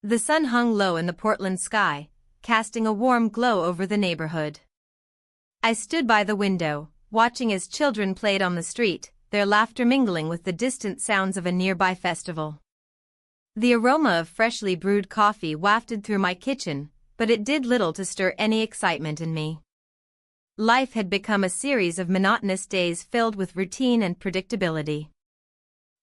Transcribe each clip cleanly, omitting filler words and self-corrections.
The sun hung low in the Portland sky, casting a warm glow over the neighborhood. I stood by the window, watching as children played on the street, their laughter mingling with the distant sounds of a nearby festival. The aroma of freshly brewed coffee wafted through my kitchen, but it did little to stir any excitement in me. Life had become a series of monotonous days filled with routine and predictability.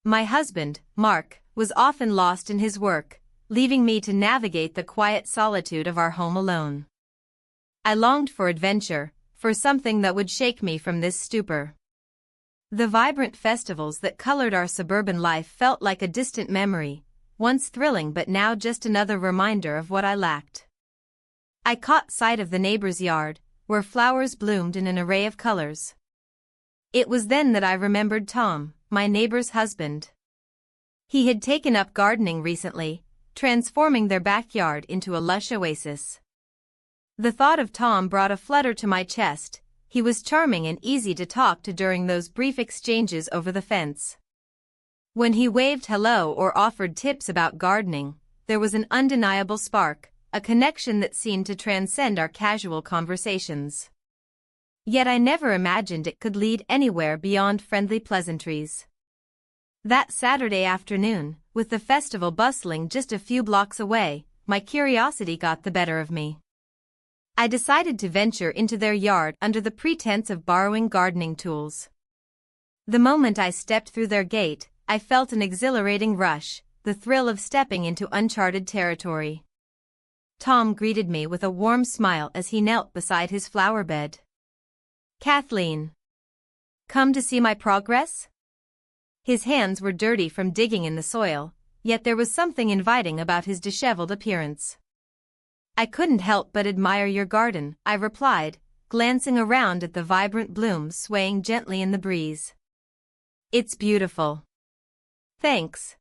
My husband, Mark, was often lost in his work, leaving me to navigate the quiet solitude of our home alone. I longed for adventure, for something that would shake me from this stupor. The vibrant festivals that colored our suburban life felt like a distant memory, once thrilling but now just another reminder of what I lacked. I caught sight of the neighbor's yard, where flowers bloomed in an array of colors. It was then that I remembered Tom, my neighbor's husband. He had taken up gardening recently, transforming their backyard into a lush oasis. The thought of Tom brought a flutter to my chest. He was charming and easy to talk to during those brief exchanges over the fence. When he waved hello or offered tips about gardening, there was an undeniable spark, a connection that seemed to transcend our casual conversations. Yet I never imagined it could lead anywhere beyond friendly pleasantries. That Saturday afternoon, with the festival bustling just a few blocks away, my curiosity got the better of me. I decided to venture into their yard under the pretense of borrowing gardening tools. The moment I stepped through their gate, I felt an exhilarating rush, the thrill of stepping into uncharted territory. Tom greeted me with a warm smile as he knelt beside his flower bed. "Kathleen, come to see my progress?" His hands were dirty from digging in the soil, yet there was something inviting about his disheveled appearance. "I couldn't help but admire your garden," I replied, glancing around at the vibrant blooms swaying gently in the breeze. "It's beautiful." "Thanks.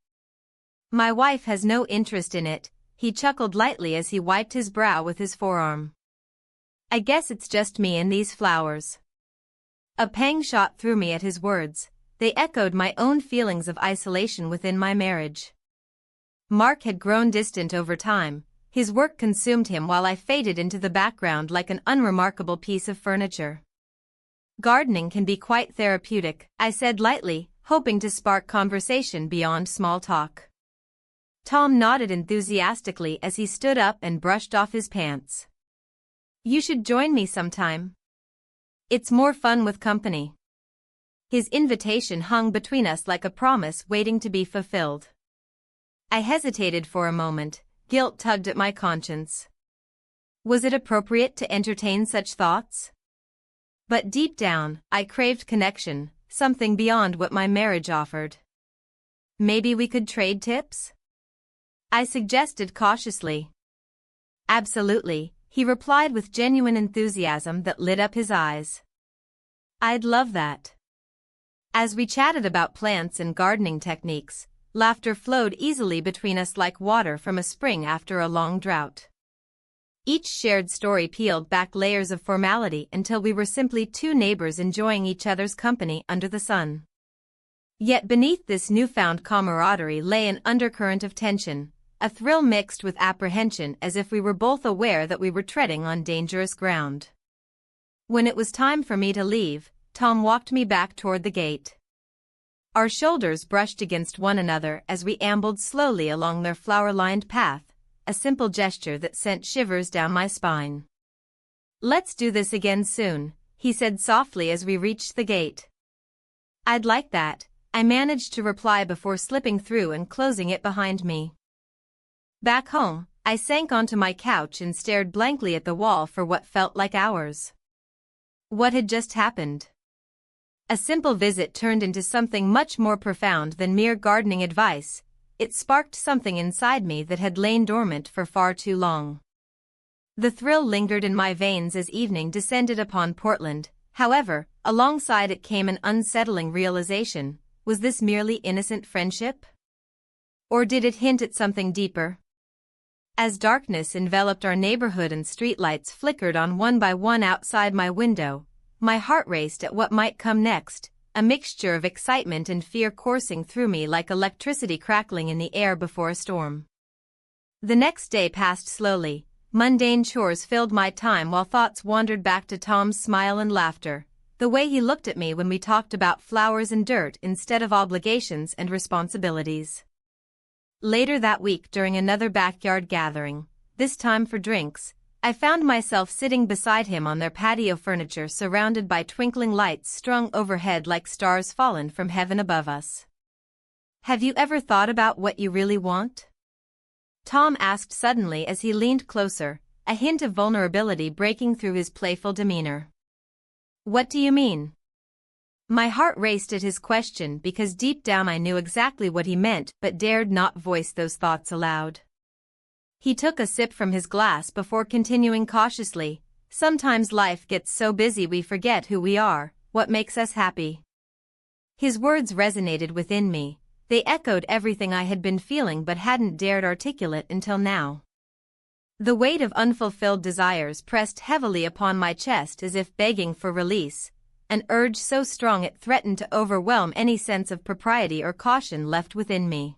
My wife has no interest in it," he chuckled lightly as he wiped his brow with his forearm. "I guess it's just me and these flowers." A pang shot through me at his words. They echoed my own feelings of isolation within my marriage. Mark had grown distant over time. His work consumed him while I faded into the background like an unremarkable piece of furniture. "Gardening can be quite therapeutic," I said lightly, hoping to spark conversation beyond small talk. Tom nodded enthusiastically as he stood up and brushed off his pants. "You should join me sometime. It's more fun with company." His invitation hung between us like a promise waiting to be fulfilled. I hesitated for a moment, guilt tugged at my conscience. Was it appropriate to entertain such thoughts? But deep down, I craved connection, something beyond what my marriage offered. "Maybe we could trade tips?" I suggested cautiously. "Absolutely," he replied with genuine enthusiasm that lit up his eyes. "I'd love that." As we chatted about plants and gardening techniques, laughter flowed easily between us like water from a spring after a long drought. Each shared story peeled back layers of formality until we were simply two neighbors enjoying each other's company under the sun. Yet beneath this newfound camaraderie lay an undercurrent of tension, a thrill mixed with apprehension, as if we were both aware that we were treading on dangerous ground. When it was time for me to leave, Tom walked me back toward the gate. Our shoulders brushed against one another as we ambled slowly along their flower-lined path, a simple gesture that sent shivers down my spine. "Let's do this again soon," he said softly as we reached the gate. "I'd like that," I managed to reply before slipping through and closing it behind me. Back home, I sank onto my couch and stared blankly at the wall for what felt like hours. What had just happened? A simple visit turned into something much more profound than mere gardening advice. It sparked something inside me that had lain dormant for far too long. The thrill lingered in my veins as evening descended upon Portland. However, alongside it came an unsettling realization. Was this merely innocent friendship? Or did it hint at something deeper? As darkness enveloped our neighborhood and streetlights flickered on one by one outside my window, my heart raced at what might come next, a mixture of excitement and fear coursing through me like electricity crackling in the air before a storm. The next day passed slowly. Mundane chores filled my time while thoughts wandered back to Tom's smile and laughter, the way he looked at me when we talked about flowers and dirt instead of obligations and responsibilities. Later that week, during another backyard gathering, this time for drinks, I found myself sitting beside him on their patio furniture, surrounded by twinkling lights strung overhead like stars fallen from heaven above us. "Have you ever thought about what you really want?" Tom asked suddenly as he leaned closer, a hint of vulnerability breaking through his playful demeanor. "What do you mean?" My heart raced at his question because deep down I knew exactly what he meant but dared not voice those thoughts aloud. He took a sip from his glass before continuing cautiously, "Sometimes life gets so busy we forget who we are, what makes us happy." His words resonated within me. They echoed everything I had been feeling but hadn't dared articulate until now. The weight of unfulfilled desires pressed heavily upon my chest as if begging for release, an urge so strong it threatened to overwhelm any sense of propriety or caution left within me.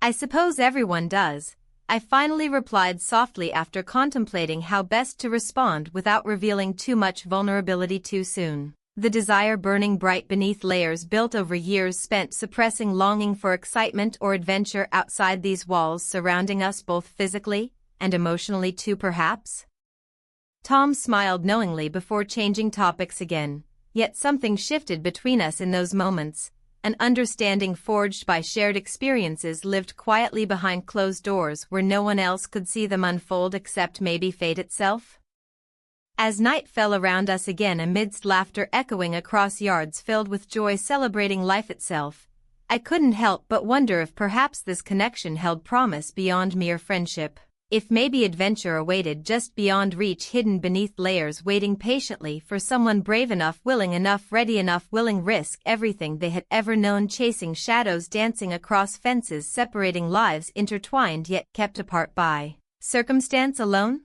"I suppose everyone does," I finally replied softly after contemplating how best to respond without revealing too much vulnerability too soon. The desire burning bright beneath layers built over years spent suppressing longing for excitement or adventure outside these walls surrounding us both physically and emotionally too, perhaps? Tom smiled knowingly before changing topics again, yet something shifted between us in those moments, an understanding forged by shared experiences lived quietly behind closed doors where no one else could see them unfold except maybe fate itself. As night fell around us again amidst laughter echoing across yards filled with joy celebrating life itself, I couldn't help but wonder if perhaps this connection held promise beyond mere friendship, if maybe adventure awaited just beyond reach, hidden beneath layers waiting patiently for someone brave enough, willing enough, ready enough, willing risk everything they had ever known, chasing shadows, dancing across fences, separating lives intertwined yet kept apart by circumstance alone.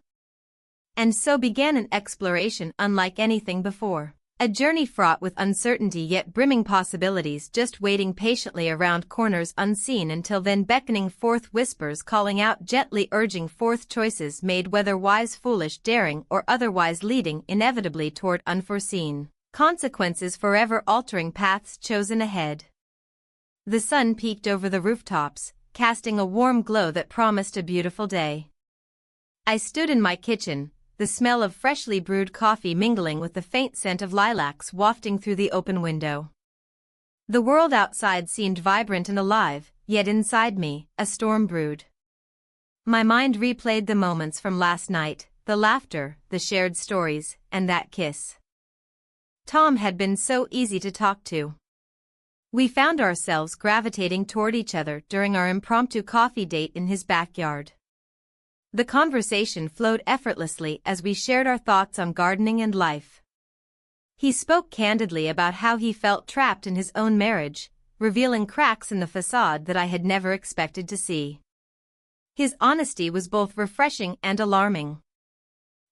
And so began an exploration unlike anything before. A journey fraught with uncertainty yet brimming possibilities, just waiting patiently around corners unseen until then, beckoning forth whispers, calling out gently, urging forth choices made, whether wise, foolish, daring, or otherwise, leading inevitably toward unforeseen consequences, forever altering paths chosen ahead. The sun peeked over the rooftops, casting a warm glow that promised a beautiful day. I stood in my kitchen, the smell of freshly brewed coffee mingling with the faint scent of lilacs wafting through the open window. The world outside seemed vibrant and alive, yet inside me, a storm brewed. My mind replayed the moments from last night, the laughter, the shared stories, and that kiss. Tom had been so easy to talk to. We found ourselves gravitating toward each other during our impromptu coffee date in his backyard. The conversation flowed effortlessly as we shared our thoughts on gardening and life. He spoke candidly about how he felt trapped in his own marriage, revealing cracks in the facade that I had never expected to see. His honesty was both refreshing and alarming.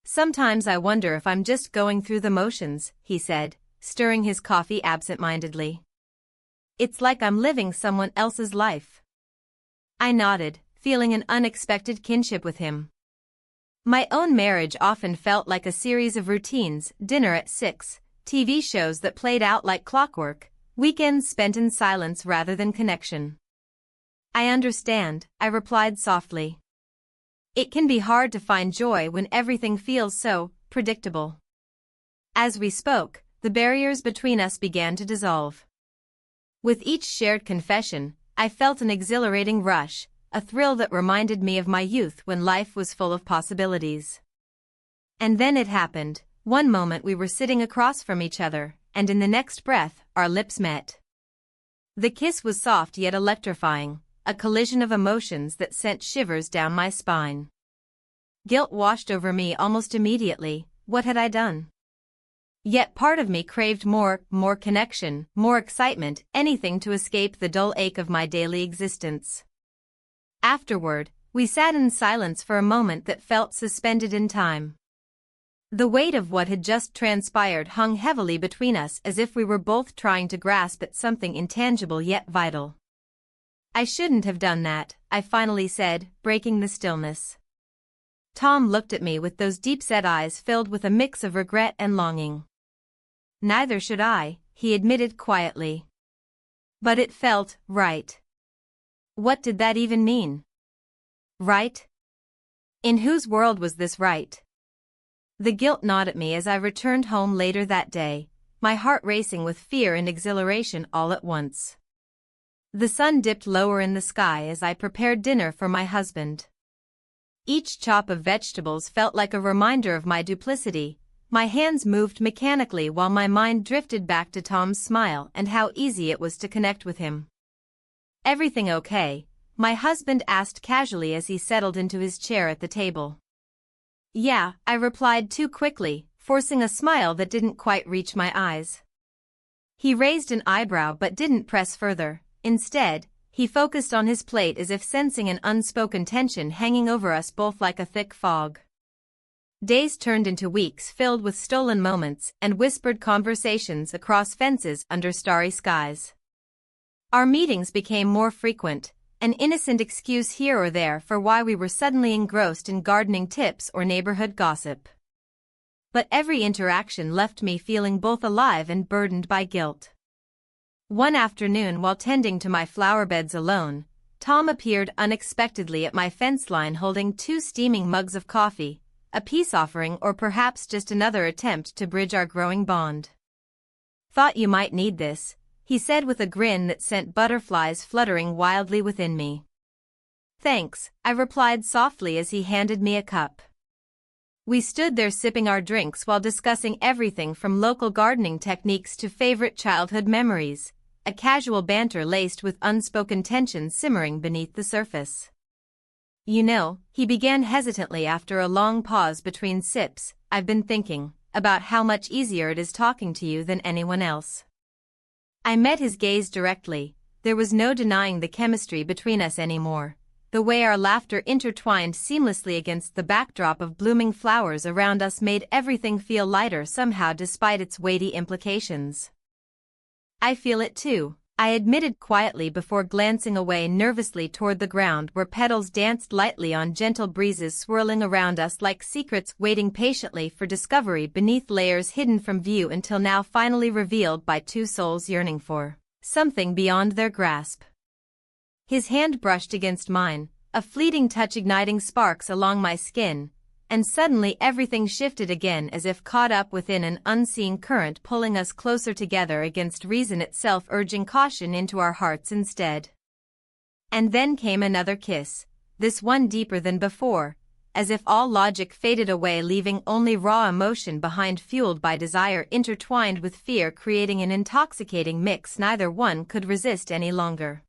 "Sometimes I wonder if I'm just going through the motions," he said, stirring his coffee absent-mindedly. "It's like I'm living someone else's life." I nodded, feeling an unexpected kinship with him. My own marriage often felt like a series of routines: dinner at 6, TV shows that played out like clockwork, weekends spent in silence rather than connection. "I understand," I replied softly. "It can be hard to find joy when everything feels so predictable." As we spoke, the barriers between us began to dissolve. With each shared confession, I felt an exhilarating rush, a thrill that reminded me of my youth when life was full of possibilities. And then it happened. One moment we were sitting across from each other, and in the next breath, our lips met. The kiss was soft yet electrifying, a collision of emotions that sent shivers down my spine. Guilt washed over me almost immediately. What had I done? Yet part of me craved more connection, more excitement, anything to escape the dull ache of my daily existence. Afterward, we sat in silence for a moment that felt suspended in time. The weight of what had just transpired hung heavily between us, as if we were both trying to grasp at something intangible yet vital. I shouldn't have done that, I finally said, breaking the stillness. Tom looked at me with those deep-set eyes filled with a mix of regret and longing. Neither should I, he admitted quietly. But it felt right. What did that even mean? Right? In whose world was this right? The guilt gnawed at me as I returned home later that day, my heart racing with fear and exhilaration all at once. The sun dipped lower in the sky as I prepared dinner for my husband. Each chop of vegetables felt like a reminder of my duplicity. My hands moved mechanically while my mind drifted back to Tom's smile and how easy it was to connect with him. "Everything okay?" my husband asked casually as he settled into his chair at the table. "Yeah," I replied too quickly, forcing a smile that didn't quite reach my eyes. He raised an eyebrow but didn't press further. Instead, he focused on his plate as if sensing an unspoken tension hanging over us both like a thick fog. Days turned into weeks filled with stolen moments and whispered conversations across fences under starry skies. Our meetings became more frequent, an innocent excuse here or there for why we were suddenly engrossed in gardening tips or neighborhood gossip. But every interaction left me feeling both alive and burdened by guilt. One afternoon while tending to my flower beds alone, Tom appeared unexpectedly at my fence line holding 2 steaming mugs of coffee, a peace offering or perhaps just another attempt to bridge our growing bond. "Thought you might need this," he said with a grin that sent butterflies fluttering wildly within me. "Thanks," I replied softly as he handed me a cup. We stood there sipping our drinks while discussing everything from local gardening techniques to favorite childhood memories, a casual banter laced with unspoken tension simmering beneath the surface. "You know," he began hesitantly after a long pause between sips, "I've been thinking about how much easier it is talking to you than anyone else." I met his gaze directly. There was no denying the chemistry between us anymore. The way our laughter intertwined seamlessly against the backdrop of blooming flowers around us made everything feel lighter somehow despite its weighty implications. "I feel it too," I admitted quietly before glancing away nervously toward the ground where petals danced lightly on gentle breezes swirling around us like secrets waiting patiently for discovery beneath layers hidden from view until now finally revealed by 2 souls yearning for something beyond their grasp. His hand brushed against mine, a fleeting touch igniting sparks along my skin, and suddenly everything shifted again as if caught up within an unseen current pulling us closer together against reason itself urging caution into our hearts instead. And then came another kiss, this one deeper than before, as if all logic faded away leaving only raw emotion behind fueled by desire intertwined with fear creating an intoxicating mix neither one could resist any longer.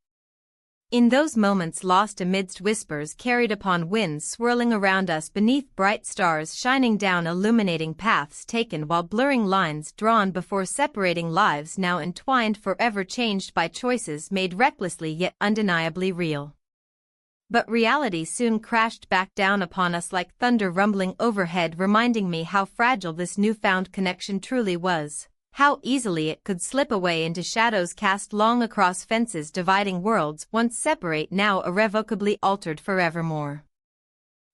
In those moments lost amidst whispers carried upon winds swirling around us beneath bright stars shining down illuminating paths taken while blurring lines drawn before separating lives now entwined forever changed by choices made recklessly yet undeniably real. But reality soon crashed back down upon us like thunder rumbling overhead reminding me how fragile this newfound connection truly was. How easily it could slip away into shadows cast long across fences dividing worlds once separate now irrevocably altered forevermore.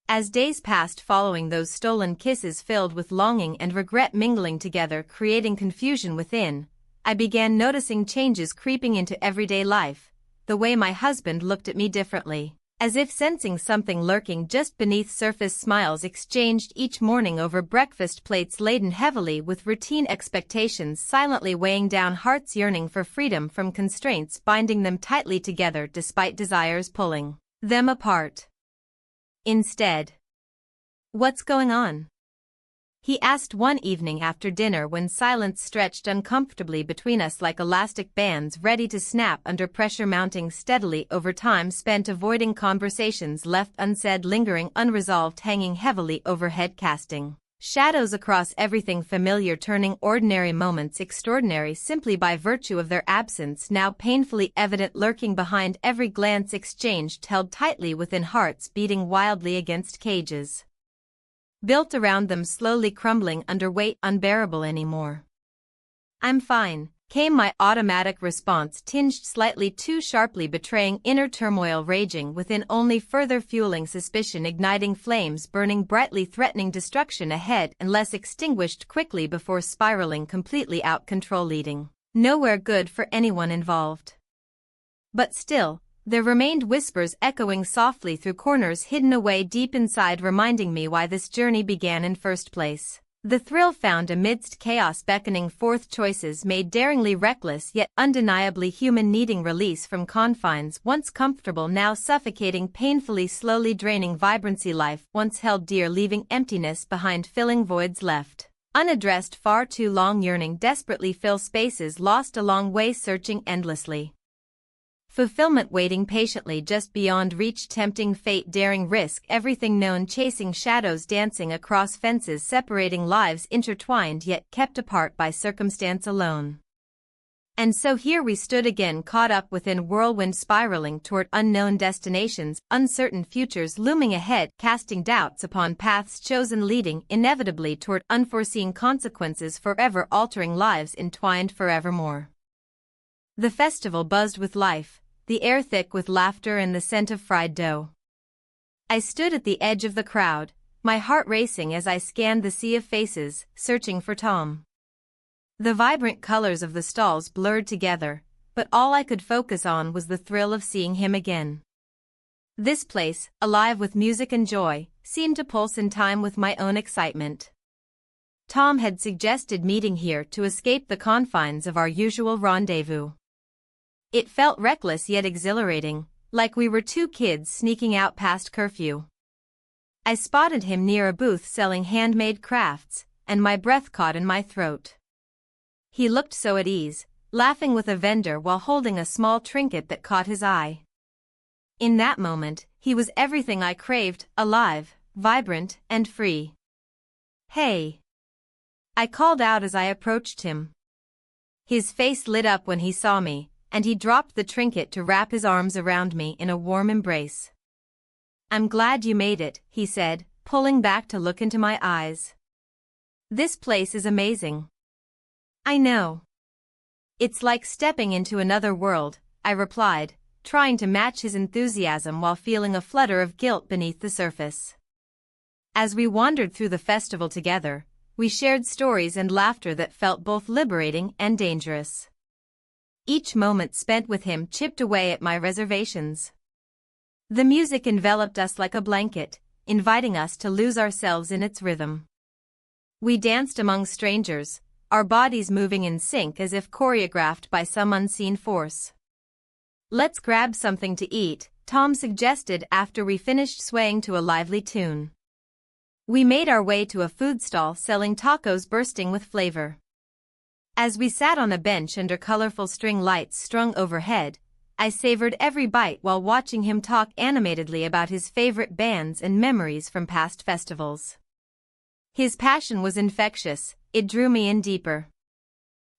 As days passed following those stolen kisses filled with longing and regret mingling together creating confusion within, I began noticing changes creeping into everyday life, the way my husband looked at me differently. As if sensing something lurking just beneath surface smiles exchanged each morning over breakfast plates laden heavily with routine expectations silently weighing down hearts yearning for freedom from constraints binding them tightly together despite desires pulling them apart. Instead, "What's going on?" he asked one evening after dinner when silence stretched uncomfortably between us like elastic bands ready to snap under pressure mounting steadily over time spent avoiding conversations left unsaid lingering unresolved hanging heavily overhead casting shadows across everything familiar turning ordinary moments extraordinary simply by virtue of their absence now painfully evident lurking behind every glance exchanged held tightly within hearts beating wildly against cages built around them slowly crumbling under weight unbearable anymore. "I'm fine," came my automatic response, tinged slightly too sharply, betraying inner turmoil raging within, only further fueling suspicion, igniting flames burning brightly, threatening destruction ahead unless extinguished quickly before spiraling completely out control, leading nowhere good for anyone involved. But still, there remained whispers echoing softly through corners hidden away deep inside, reminding me why this journey began in first place. The thrill found amidst chaos, beckoning forth choices made daringly reckless yet undeniably human, needing release from confines once comfortable, now suffocating painfully, slowly draining vibrancy life once held dear, leaving emptiness behind, filling voids left unaddressed far too long, yearning desperately fill spaces lost along way, searching endlessly. Fulfillment waiting patiently just beyond reach, tempting fate, daring risk everything known, chasing shadows, dancing across fences, separating lives intertwined yet kept apart by circumstance alone. And so here we stood again, caught up within whirlwind, spiraling toward unknown destinations, uncertain futures looming ahead, casting doubts upon paths chosen, leading inevitably toward unforeseen consequences, forever altering lives entwined forevermore. The festival buzzed with life, the air thick with laughter and the scent of fried dough. I stood at the edge of the crowd, my heart racing as I scanned the sea of faces, searching for Tom. The vibrant colors of the stalls blurred together, but all I could focus on was the thrill of seeing him again. This place, alive with music and joy, seemed to pulse in time with my own excitement. Tom had suggested meeting here to escape the confines of our usual rendezvous. It felt reckless yet exhilarating, like we were two kids sneaking out past curfew. I spotted him near a booth selling handmade crafts, and my breath caught in my throat. He looked so at ease, laughing with a vendor while holding a small trinket that caught his eye. In that moment, he was everything I craved, alive, vibrant, and free. "Hey!" I called out as I approached him. His face lit up when he saw me, and he dropped the trinket to wrap his arms around me in a warm embrace. "I'm glad you made it," he said, pulling back to look into my eyes. "This place is amazing." "I know. It's like stepping into another world," I replied, trying to match his enthusiasm while feeling a flutter of guilt beneath the surface. As we wandered through the festival together, we shared stories and laughter that felt both liberating and dangerous. Each moment spent with him chipped away at my reservations. The music enveloped us like a blanket, inviting us to lose ourselves in its rhythm. We danced among strangers, our bodies moving in sync as if choreographed by some unseen force. "Let's grab something to eat," Tom suggested after we finished swaying to a lively tune. We made our way to a food stall selling tacos bursting with flavor. As we sat on a bench under colorful string lights strung overhead, I savored every bite while watching him talk animatedly about his favorite bands and memories from past festivals. His passion was infectious, it drew me in deeper.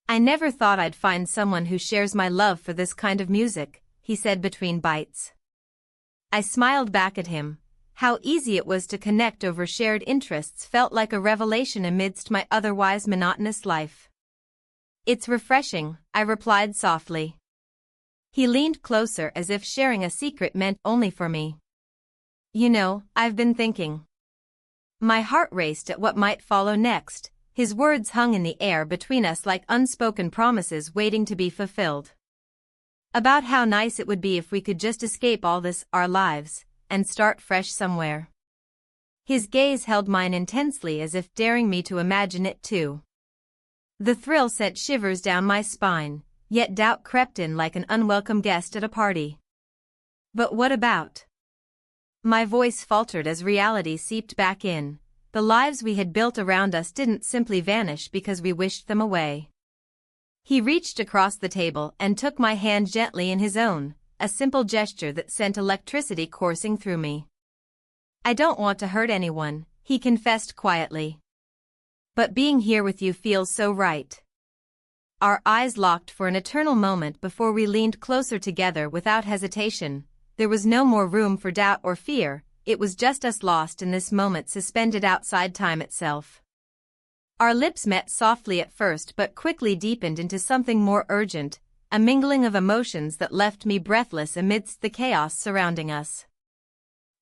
"I never thought I'd find someone who shares my love for this kind of music," he said between bites. I smiled back at him. How easy it was to connect over shared interests felt like a revelation amidst my otherwise monotonous life. "It's refreshing," I replied softly. He leaned closer as if sharing a secret meant only for me. "You know, I've been thinking." My heart raced at what might follow next. His words hung in the air between us like unspoken promises waiting to be fulfilled. About how nice it would be if we could just escape all this, our lives, and start fresh somewhere. His gaze held mine intensely as if daring me to imagine it too. The thrill sent shivers down my spine, yet doubt crept in like an unwelcome guest at a party. "But what about?" My voice faltered as reality seeped back in. The lives we had built around us didn't simply vanish because we wished them away. He reached across the table and took my hand gently in his own, a simple gesture that sent electricity coursing through me. "I don't want to hurt anyone," he confessed quietly. "But being here with you feels so right." Our eyes locked for an eternal moment before we leaned closer together without hesitation. There was no more room for doubt or fear. It was just us lost in this moment, suspended outside time itself. Our lips met softly at first but quickly deepened into something more urgent, a mingling of emotions that left me breathless amidst the chaos surrounding us.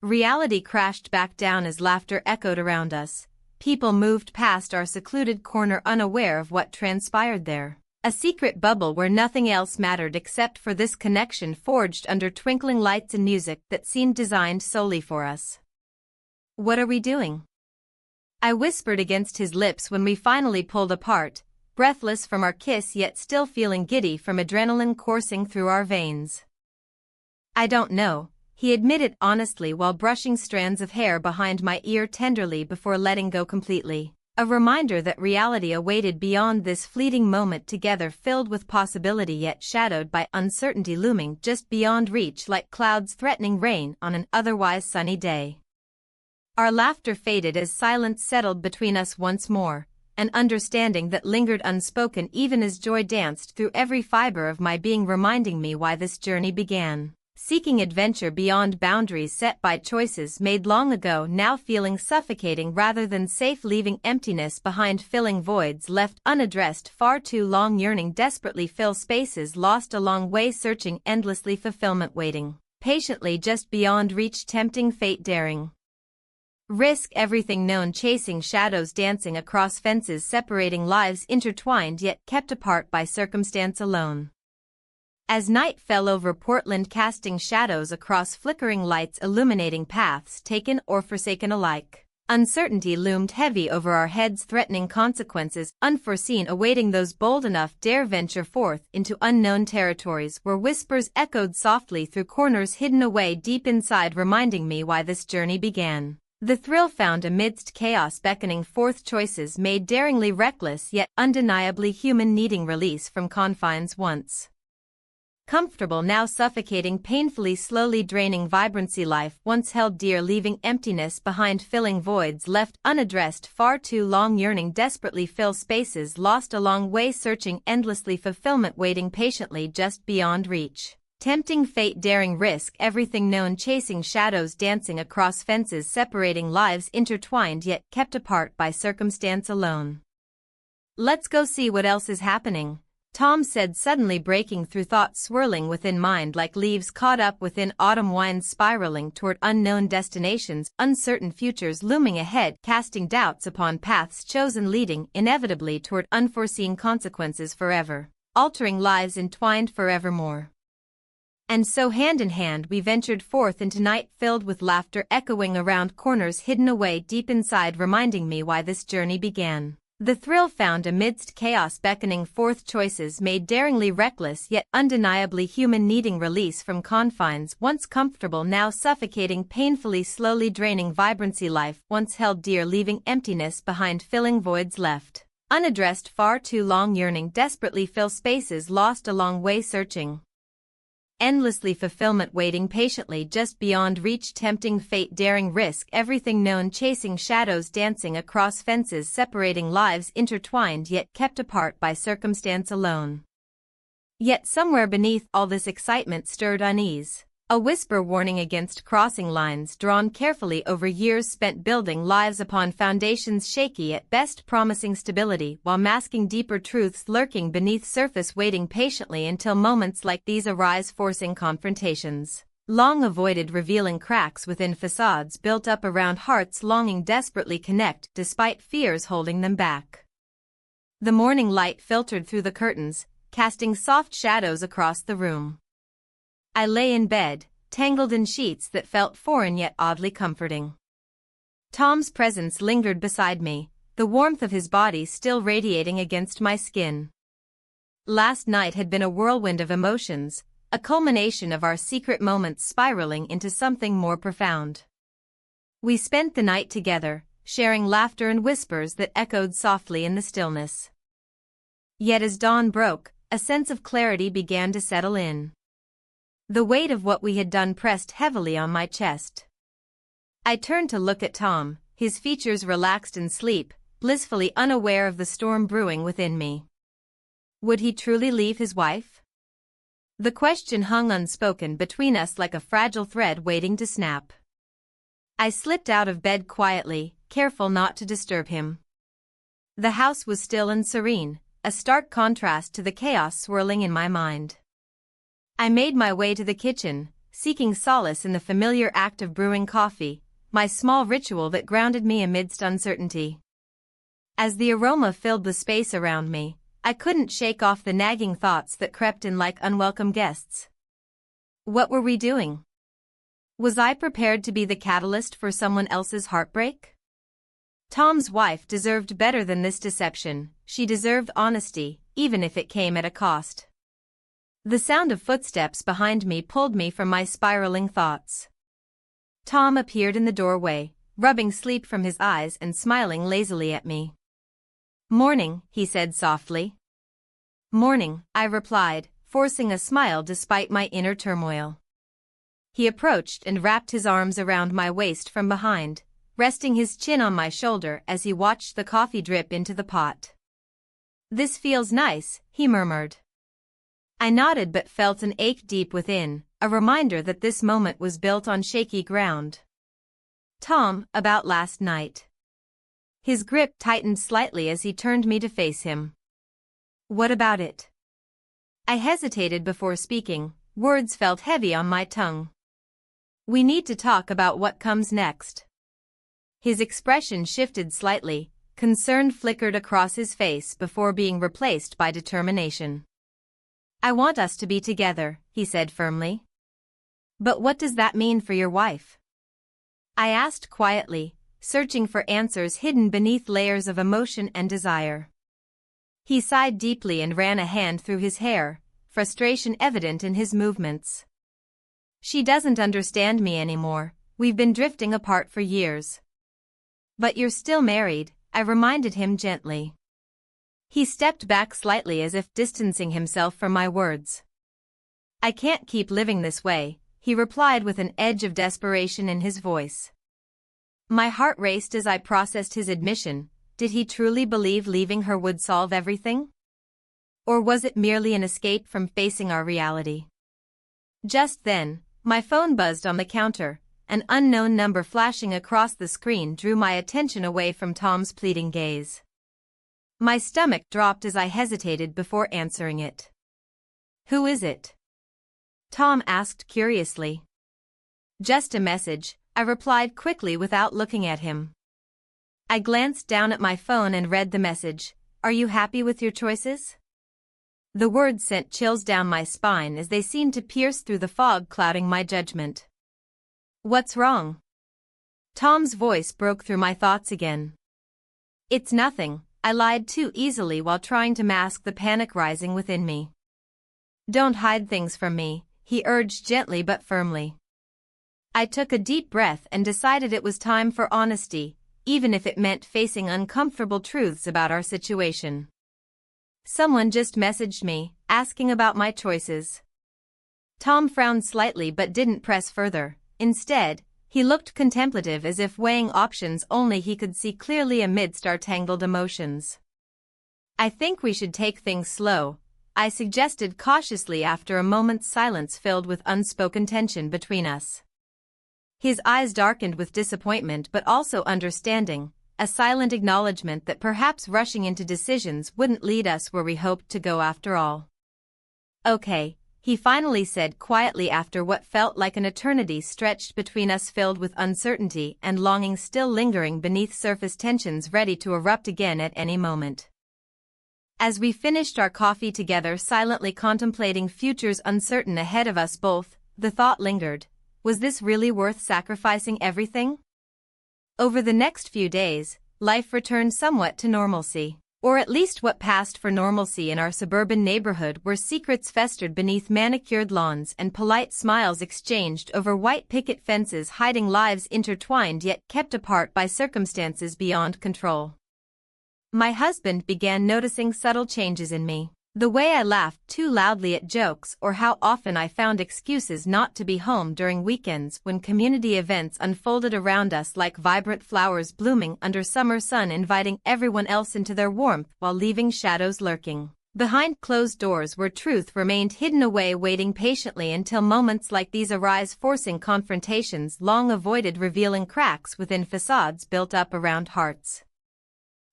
Reality crashed back down as laughter echoed around us. People moved past our secluded corner unaware of what transpired there. A secret bubble where nothing else mattered except for this connection forged under twinkling lights and music that seemed designed solely for us. "What are we doing?" I whispered against his lips when we finally pulled apart, breathless from our kiss yet still feeling giddy from adrenaline coursing through our veins. "I don't know," he admitted honestly while brushing strands of hair behind my ear tenderly before letting go completely. A reminder that reality awaited beyond this fleeting moment together, filled with possibility yet shadowed by uncertainty looming just beyond reach like clouds threatening rain on an otherwise sunny day. Our laughter faded as silence settled between us once more, an understanding that lingered unspoken even as joy danced through every fiber of my being, reminding me why this journey began. Seeking adventure beyond boundaries set by choices made long ago, now feeling suffocating rather than safe, leaving emptiness behind, filling voids left unaddressed far too long, yearning desperately fill spaces lost a long way, searching endlessly, fulfillment waiting patiently just beyond reach, tempting fate, daring risk everything known, chasing shadows, dancing across fences, separating lives intertwined yet kept apart by circumstance alone. As night fell over Portland, casting shadows across flickering lights, illuminating paths taken or forsaken alike, uncertainty loomed heavy over our heads, threatening consequences unforeseen awaiting those bold enough dare venture forth into unknown territories, where whispers echoed softly through corners hidden away deep inside, reminding me why this journey began. The thrill found amidst chaos, beckoning forth choices made daringly reckless yet undeniably human, needing release from confines once comfortable, now suffocating, painfully slowly draining vibrancy, life once held dear, leaving emptiness behind, filling voids left unaddressed far too long, yearning desperately fill spaces lost a long way, searching endlessly, fulfillment waiting patiently just beyond reach. Tempting fate, daring risk everything known, chasing shadows, dancing across fences, separating lives intertwined yet kept apart by circumstance alone. "Let's go see what else is happening," Tom said, suddenly breaking through thoughts swirling within mind like leaves caught up within autumn winds, spiraling toward unknown destinations, uncertain futures looming ahead, casting doubts upon paths chosen, leading inevitably toward unforeseen consequences, forever altering lives entwined forevermore. And so hand in hand we ventured forth into night, filled with laughter echoing around corners hidden away deep inside, reminding me why this journey began. The thrill found amidst chaos, beckoning forth choices made daringly reckless yet undeniably human, needing release from confines once comfortable, now suffocating, painfully slowly draining vibrancy, life once held dear, leaving emptiness behind, filling voids left unaddressed far too long, yearning desperately fill spaces lost a long way, searching endlessly, fulfillment waiting patiently just beyond reach. Tempting fate, daring risk everything known, chasing shadows, dancing across fences, separating lives intertwined yet kept apart by circumstance alone. Yet somewhere beneath all this excitement stirred unease, a whisper warning against crossing lines drawn carefully over years spent building lives upon foundations shaky at best, promising stability while masking deeper truths lurking beneath surface, waiting patiently until moments like these arise, forcing confrontations long avoided, revealing cracks within facades built up around hearts longing desperately connect despite fears holding them back. The morning light filtered through the curtains, casting soft shadows across the room. I lay in bed, tangled in sheets that felt foreign yet oddly comforting. Tom's presence lingered beside me, the warmth of his body still radiating against my skin. Last night had been a whirlwind of emotions, a culmination of our secret moments spiraling into something more profound. We spent the night together, sharing laughter and whispers that echoed softly in the stillness. Yet as dawn broke, a sense of clarity began to settle in. The weight of what we had done pressed heavily on my chest. I turned to look at Tom, his features relaxed in sleep, blissfully unaware of the storm brewing within me. Would he truly leave his wife? The question hung unspoken between us like a fragile thread waiting to snap. I slipped out of bed quietly, careful not to disturb him. The house was still and serene, a stark contrast to the chaos swirling in my mind. I made my way to the kitchen, seeking solace in the familiar act of brewing coffee, my small ritual that grounded me amidst uncertainty. As the aroma filled the space around me, I couldn't shake off the nagging thoughts that crept in like unwelcome guests. What were we doing? Was I prepared to be the catalyst for someone else's heartbreak? Tom's wife deserved better than this deception. She deserved honesty, even if it came at a cost. The sound of footsteps behind me pulled me from my spiraling thoughts. Tom appeared in the doorway, rubbing sleep from his eyes and smiling lazily at me. "Morning," he said softly. "Morning," I replied, forcing a smile despite my inner turmoil. He approached and wrapped his arms around my waist from behind, resting his chin on my shoulder as he watched the coffee drip into the pot. "This feels nice," he murmured. I nodded but felt an ache deep within, a reminder that this moment was built on shaky ground. "Tom, about last night." His grip tightened slightly as he turned me to face him. "What about it?" I hesitated before speaking, words felt heavy on my tongue. "We need to talk about what comes next." His expression shifted slightly, concern flickered across his face before being replaced by determination. "I want us to be together," he said firmly. "But what does that mean for your wife?" I asked quietly, searching for answers hidden beneath layers of emotion and desire. He sighed deeply and ran a hand through his hair, frustration evident in his movements. "She doesn't understand me anymore. We've been drifting apart for years." "But you're still married," I reminded him gently. He stepped back slightly as if distancing himself from my words. "I can't keep living this way," he replied with an edge of desperation in his voice. My heart raced as I processed his admission. Did he truly believe leaving her would solve everything? Or was it merely an escape from facing our reality? Just then, my phone buzzed on the counter. An unknown number flashing across the screen drew my attention away from Tom's pleading gaze. My stomach dropped as I hesitated before answering it. "Who is it?" Tom asked curiously. "Just a message," I replied quickly without looking at him. I glanced down at my phone and read the message. "Are you happy with your choices?" The words sent chills down my spine as they seemed to pierce through the fog clouding my judgment. "What's wrong?" Tom's voice broke through my thoughts again. "It's nothing," I lied too easily while trying to mask the panic rising within me. "Don't hide things from me," he urged gently but firmly. I took a deep breath and decided it was time for honesty, even if it meant facing uncomfortable truths about our situation. "Someone just messaged me, asking about my choices." Tom frowned slightly but didn't press further. Instead, he looked contemplative as if weighing options only he could see clearly amidst our tangled emotions. "I think we should take things slow," I suggested cautiously after a moment's silence filled with unspoken tension between us. His eyes darkened with disappointment but also understanding, a silent acknowledgement that perhaps rushing into decisions wouldn't lead us where we hoped to go after all. "Okay," he finally said quietly after what felt like an eternity stretched between us, filled with uncertainty and longing still lingering beneath surface tensions ready to erupt again at any moment. As we finished our coffee together, silently contemplating futures uncertain ahead of us both, the thought lingered, was this really worth sacrificing everything? Over the next few days, life returned somewhat to normalcy. Or at least what passed for normalcy in our suburban neighborhood, where secrets festered beneath manicured lawns and polite smiles exchanged over white picket fences, hiding lives intertwined yet kept apart by circumstances beyond control. My husband began noticing subtle changes in me. The way I laughed too loudly at jokes, or how often I found excuses not to be home during weekends when community events unfolded around us like vibrant flowers blooming under summer sun, inviting everyone else into their warmth while leaving shadows lurking behind closed doors where truth remained hidden away, waiting patiently until moments like these arise, forcing confrontations long avoided, revealing cracks within facades built up around hearts.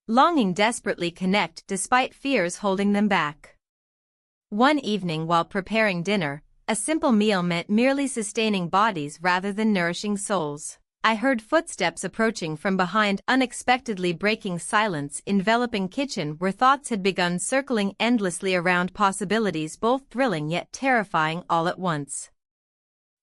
longing desperately connect despite fears holding them back. One evening while preparing dinner, a simple meal meant merely sustaining bodies rather than nourishing souls. I heard footsteps approaching from behind, unexpectedly breaking silence enveloping kitchen where thoughts had begun circling endlessly around possibilities both thrilling yet terrifying all at once.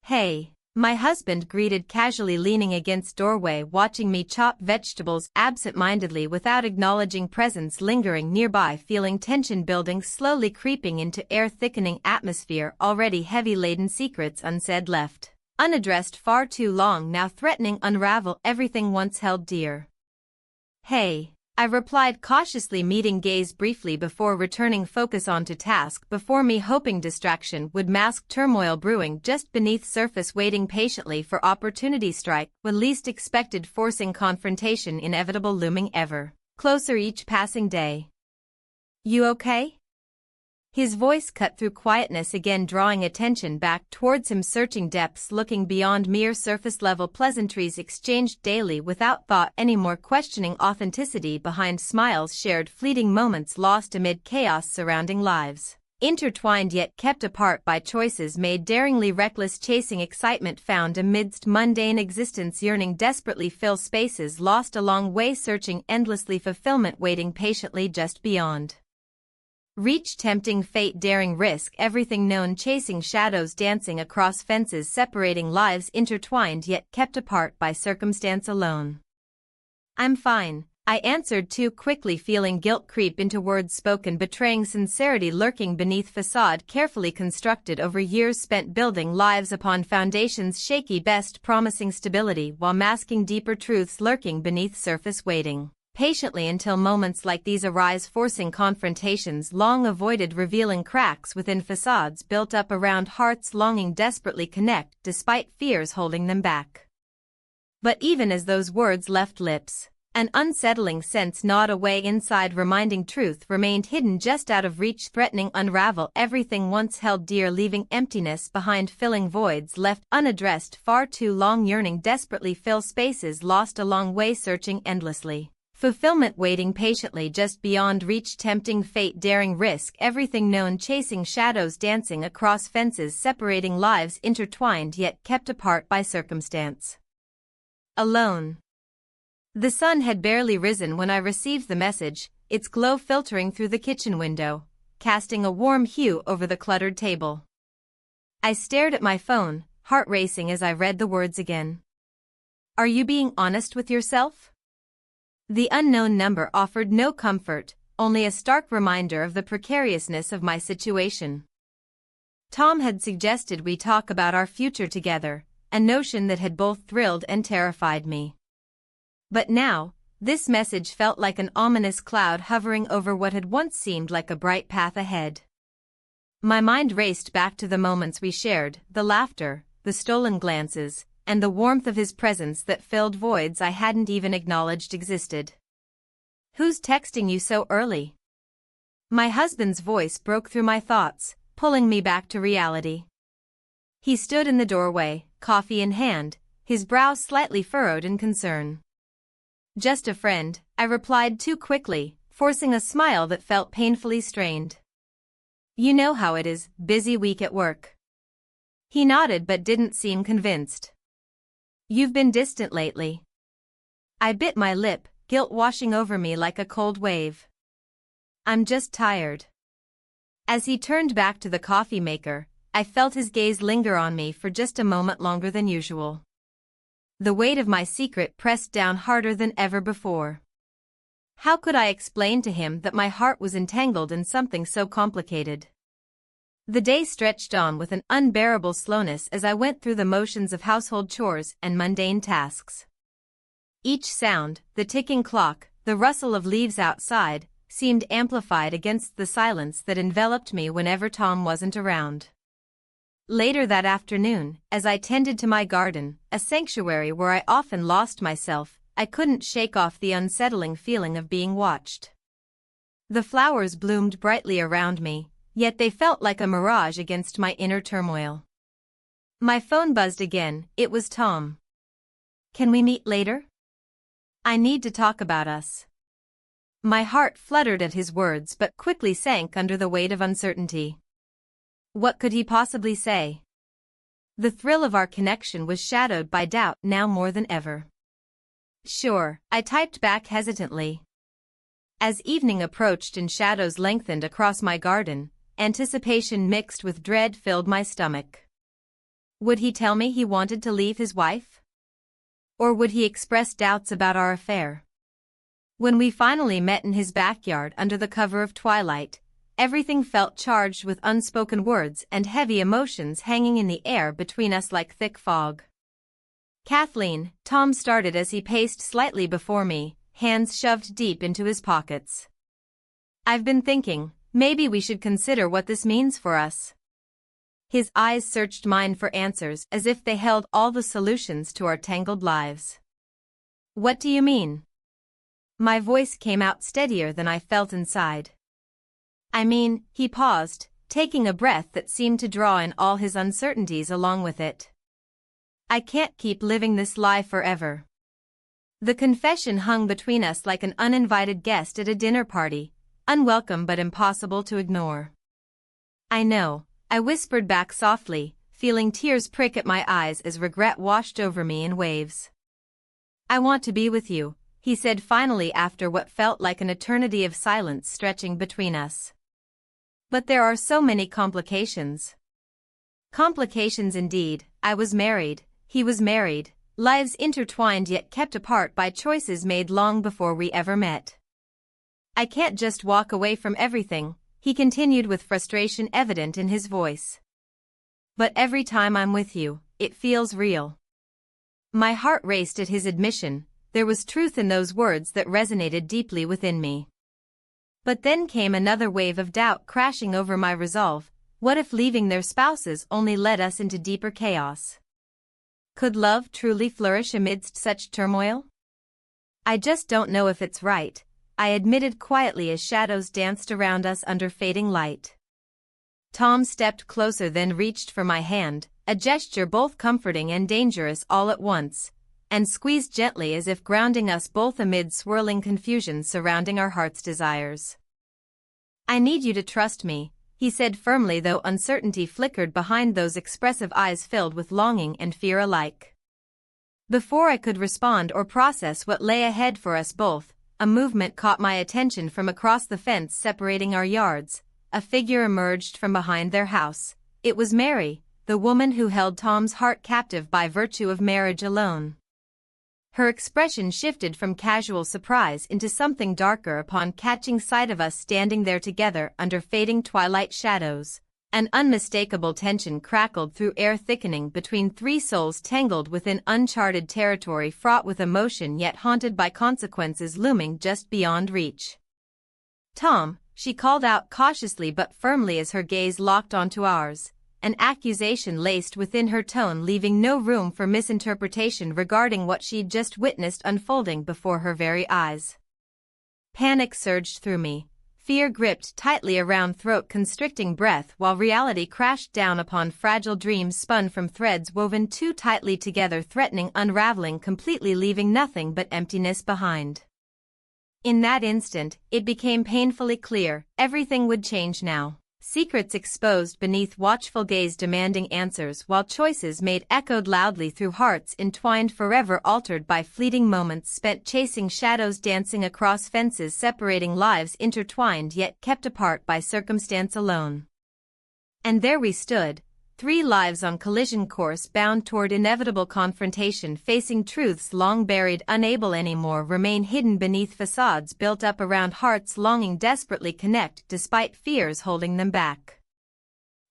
"Hey," my husband greeted casually leaning against doorway watching me chop vegetables absent-mindedly without acknowledging presence lingering nearby feeling tension building slowly creeping into air thickening atmosphere already heavy-laden secrets unsaid left unaddressed far too long now threatening unravel everything once held dear. "Hey," I replied cautiously meeting gaze briefly before returning focus onto task before me hoping distraction would mask turmoil brewing just beneath surface waiting patiently for opportunity strike when least expected forcing confrontation inevitable looming ever closer each passing day. "You okay?" His voice cut through quietness again drawing attention back towards him searching depths looking beyond mere surface-level pleasantries exchanged daily without thought anymore questioning authenticity behind smiles shared fleeting moments lost amid chaos surrounding lives, intertwined yet kept apart by choices made daringly reckless chasing excitement found amidst mundane existence yearning desperately fill spaces lost along way searching endlessly fulfillment waiting patiently just beyond reach tempting fate daring risk everything known chasing shadows dancing across fences separating lives intertwined yet kept apart by circumstance alone. "I'm fine," I answered too quickly feeling guilt creep into words spoken betraying sincerity lurking beneath facade carefully constructed over years spent building lives upon foundations shaky best promising stability while masking deeper truths lurking beneath surface waiting patiently until moments like these arise forcing confrontations long avoided revealing cracks within facades built up around hearts longing desperately connect despite fears holding them back. But even as those words left lips, an unsettling sense gnawed away inside reminding truth remained hidden just out of reach threatening unravel everything once held dear leaving emptiness behind filling voids left unaddressed far too long yearning desperately fill spaces lost a long way searching endlessly. Fulfillment waiting patiently just beyond reach tempting fate daring risk everything known chasing shadows dancing across fences separating lives intertwined yet kept apart by circumstance. Alone. The sun had barely risen when I received the message, its glow filtering through the kitchen window, casting a warm hue over the cluttered table. I stared at my phone, heart racing as I read the words again. "Are you being honest with yourself?" The unknown number offered no comfort, only a stark reminder of the precariousness of my situation. Tom had suggested we talk about our future together, a notion that had both thrilled and terrified me. But now, this message felt like an ominous cloud hovering over what had once seemed like a bright path ahead. My mind raced back to the moments we shared, the laughter, the stolen glances, and the warmth of his presence that filled voids I hadn't even acknowledged existed. "Who's texting you so early?" My husband's voice broke through my thoughts, pulling me back to reality. He stood in the doorway, coffee in hand, his brow slightly furrowed in concern. "Just a friend," I replied too quickly, forcing a smile that felt painfully strained. "You know how it is, busy week at work." He nodded but didn't seem convinced. "You've been distant lately." I bit my lip, guilt washing over me like a cold wave. "I'm just tired." As he turned back to the coffee maker, I felt his gaze linger on me for just a moment longer than usual. The weight of my secret pressed down harder than ever before. How could I explain to him that my heart was entangled in something so complicated? The day stretched on with an unbearable slowness as I went through the motions of household chores and mundane tasks. Each sound, the ticking clock, the rustle of leaves outside, seemed amplified against the silence that enveloped me whenever Tom wasn't around. Later that afternoon, as I tended to my garden, a sanctuary where I often lost myself, I couldn't shake off the unsettling feeling of being watched. The flowers bloomed brightly around me, yet they felt like a mirage against my inner turmoil. My phone buzzed again, it was Tom. "Can we meet later? I need to talk about us." My heart fluttered at his words but quickly sank under the weight of uncertainty. What could he possibly say? The thrill of our connection was shadowed by doubt now more than ever. Sure, I typed back hesitantly. As evening approached and shadows lengthened across my garden, anticipation mixed with dread filled my stomach. Would he tell me he wanted to leave his wife? Or would he express doubts about our affair? When we finally met in his backyard under the cover of twilight, everything felt charged with unspoken words and heavy emotions hanging in the air between us like thick fog. Kathleen, Tom started as he paced slightly before me, hands shoved deep into his pockets. I've been thinking, maybe we should consider what this means for us. His eyes searched mine for answers as if they held all the solutions to our tangled lives. What do you mean? My voice came out steadier than I felt inside. I mean, he paused, taking a breath that seemed to draw in all his uncertainties along with it. I can't keep living this lie forever. The confession hung between us like an uninvited guest at a dinner party, unwelcome but impossible to ignore. I know, I whispered back softly, feeling tears prick at my eyes as regret washed over me in waves. I want to be with you, he said finally after what felt like an eternity of silence stretching between us. But there are so many complications. Complications indeed. I was married, he was married, lives intertwined yet kept apart by choices made long before we ever met. I can't just walk away from everything, he continued with frustration evident in his voice. But every time I'm with you, it feels real. My heart raced at his admission. There was truth in those words that resonated deeply within me. But then came another wave of doubt crashing over my resolve. What if leaving their spouses only led us into deeper chaos? Could love truly flourish amidst such turmoil? I just don't know if it's right, I admitted quietly as shadows danced around us under fading light. Tom stepped closer then reached for my hand, a gesture both comforting and dangerous all at once, and squeezed gently as if grounding us both amid swirling confusion surrounding our heart's desires. I need you to trust me, he said firmly though uncertainty flickered behind those expressive eyes filled with longing and fear alike. Before I could respond or process what lay ahead for us both, a movement caught my attention from across the fence separating our yards. A figure emerged from behind their house. It was Mary, the woman who held Tom's heart captive by virtue of marriage alone. Her expression shifted from casual surprise into something darker upon catching sight of us standing there together under fading twilight shadows. An unmistakable tension crackled through air thickening between three souls tangled within uncharted territory fraught with emotion yet haunted by consequences looming just beyond reach. Tom, she called out cautiously but firmly as her gaze locked onto ours, an accusation laced within her tone leaving no room for misinterpretation regarding what she'd just witnessed unfolding before her very eyes. Panic surged through me. Fear gripped tightly around throat-constricting breath while reality crashed down upon fragile dreams spun from threads woven too tightly together threatening unraveling completely leaving nothing but emptiness behind. In that instant, it became painfully clear, everything would change now. Secrets exposed beneath watchful gaze demanding answers while choices made echoed loudly through hearts entwined forever altered by fleeting moments spent chasing shadows dancing across fences separating lives intertwined yet kept apart by circumstance alone. And there we stood, three lives on collision course bound toward inevitable confrontation facing truths long buried unable anymore remain hidden beneath facades built up around hearts longing desperately connect despite fears holding them back.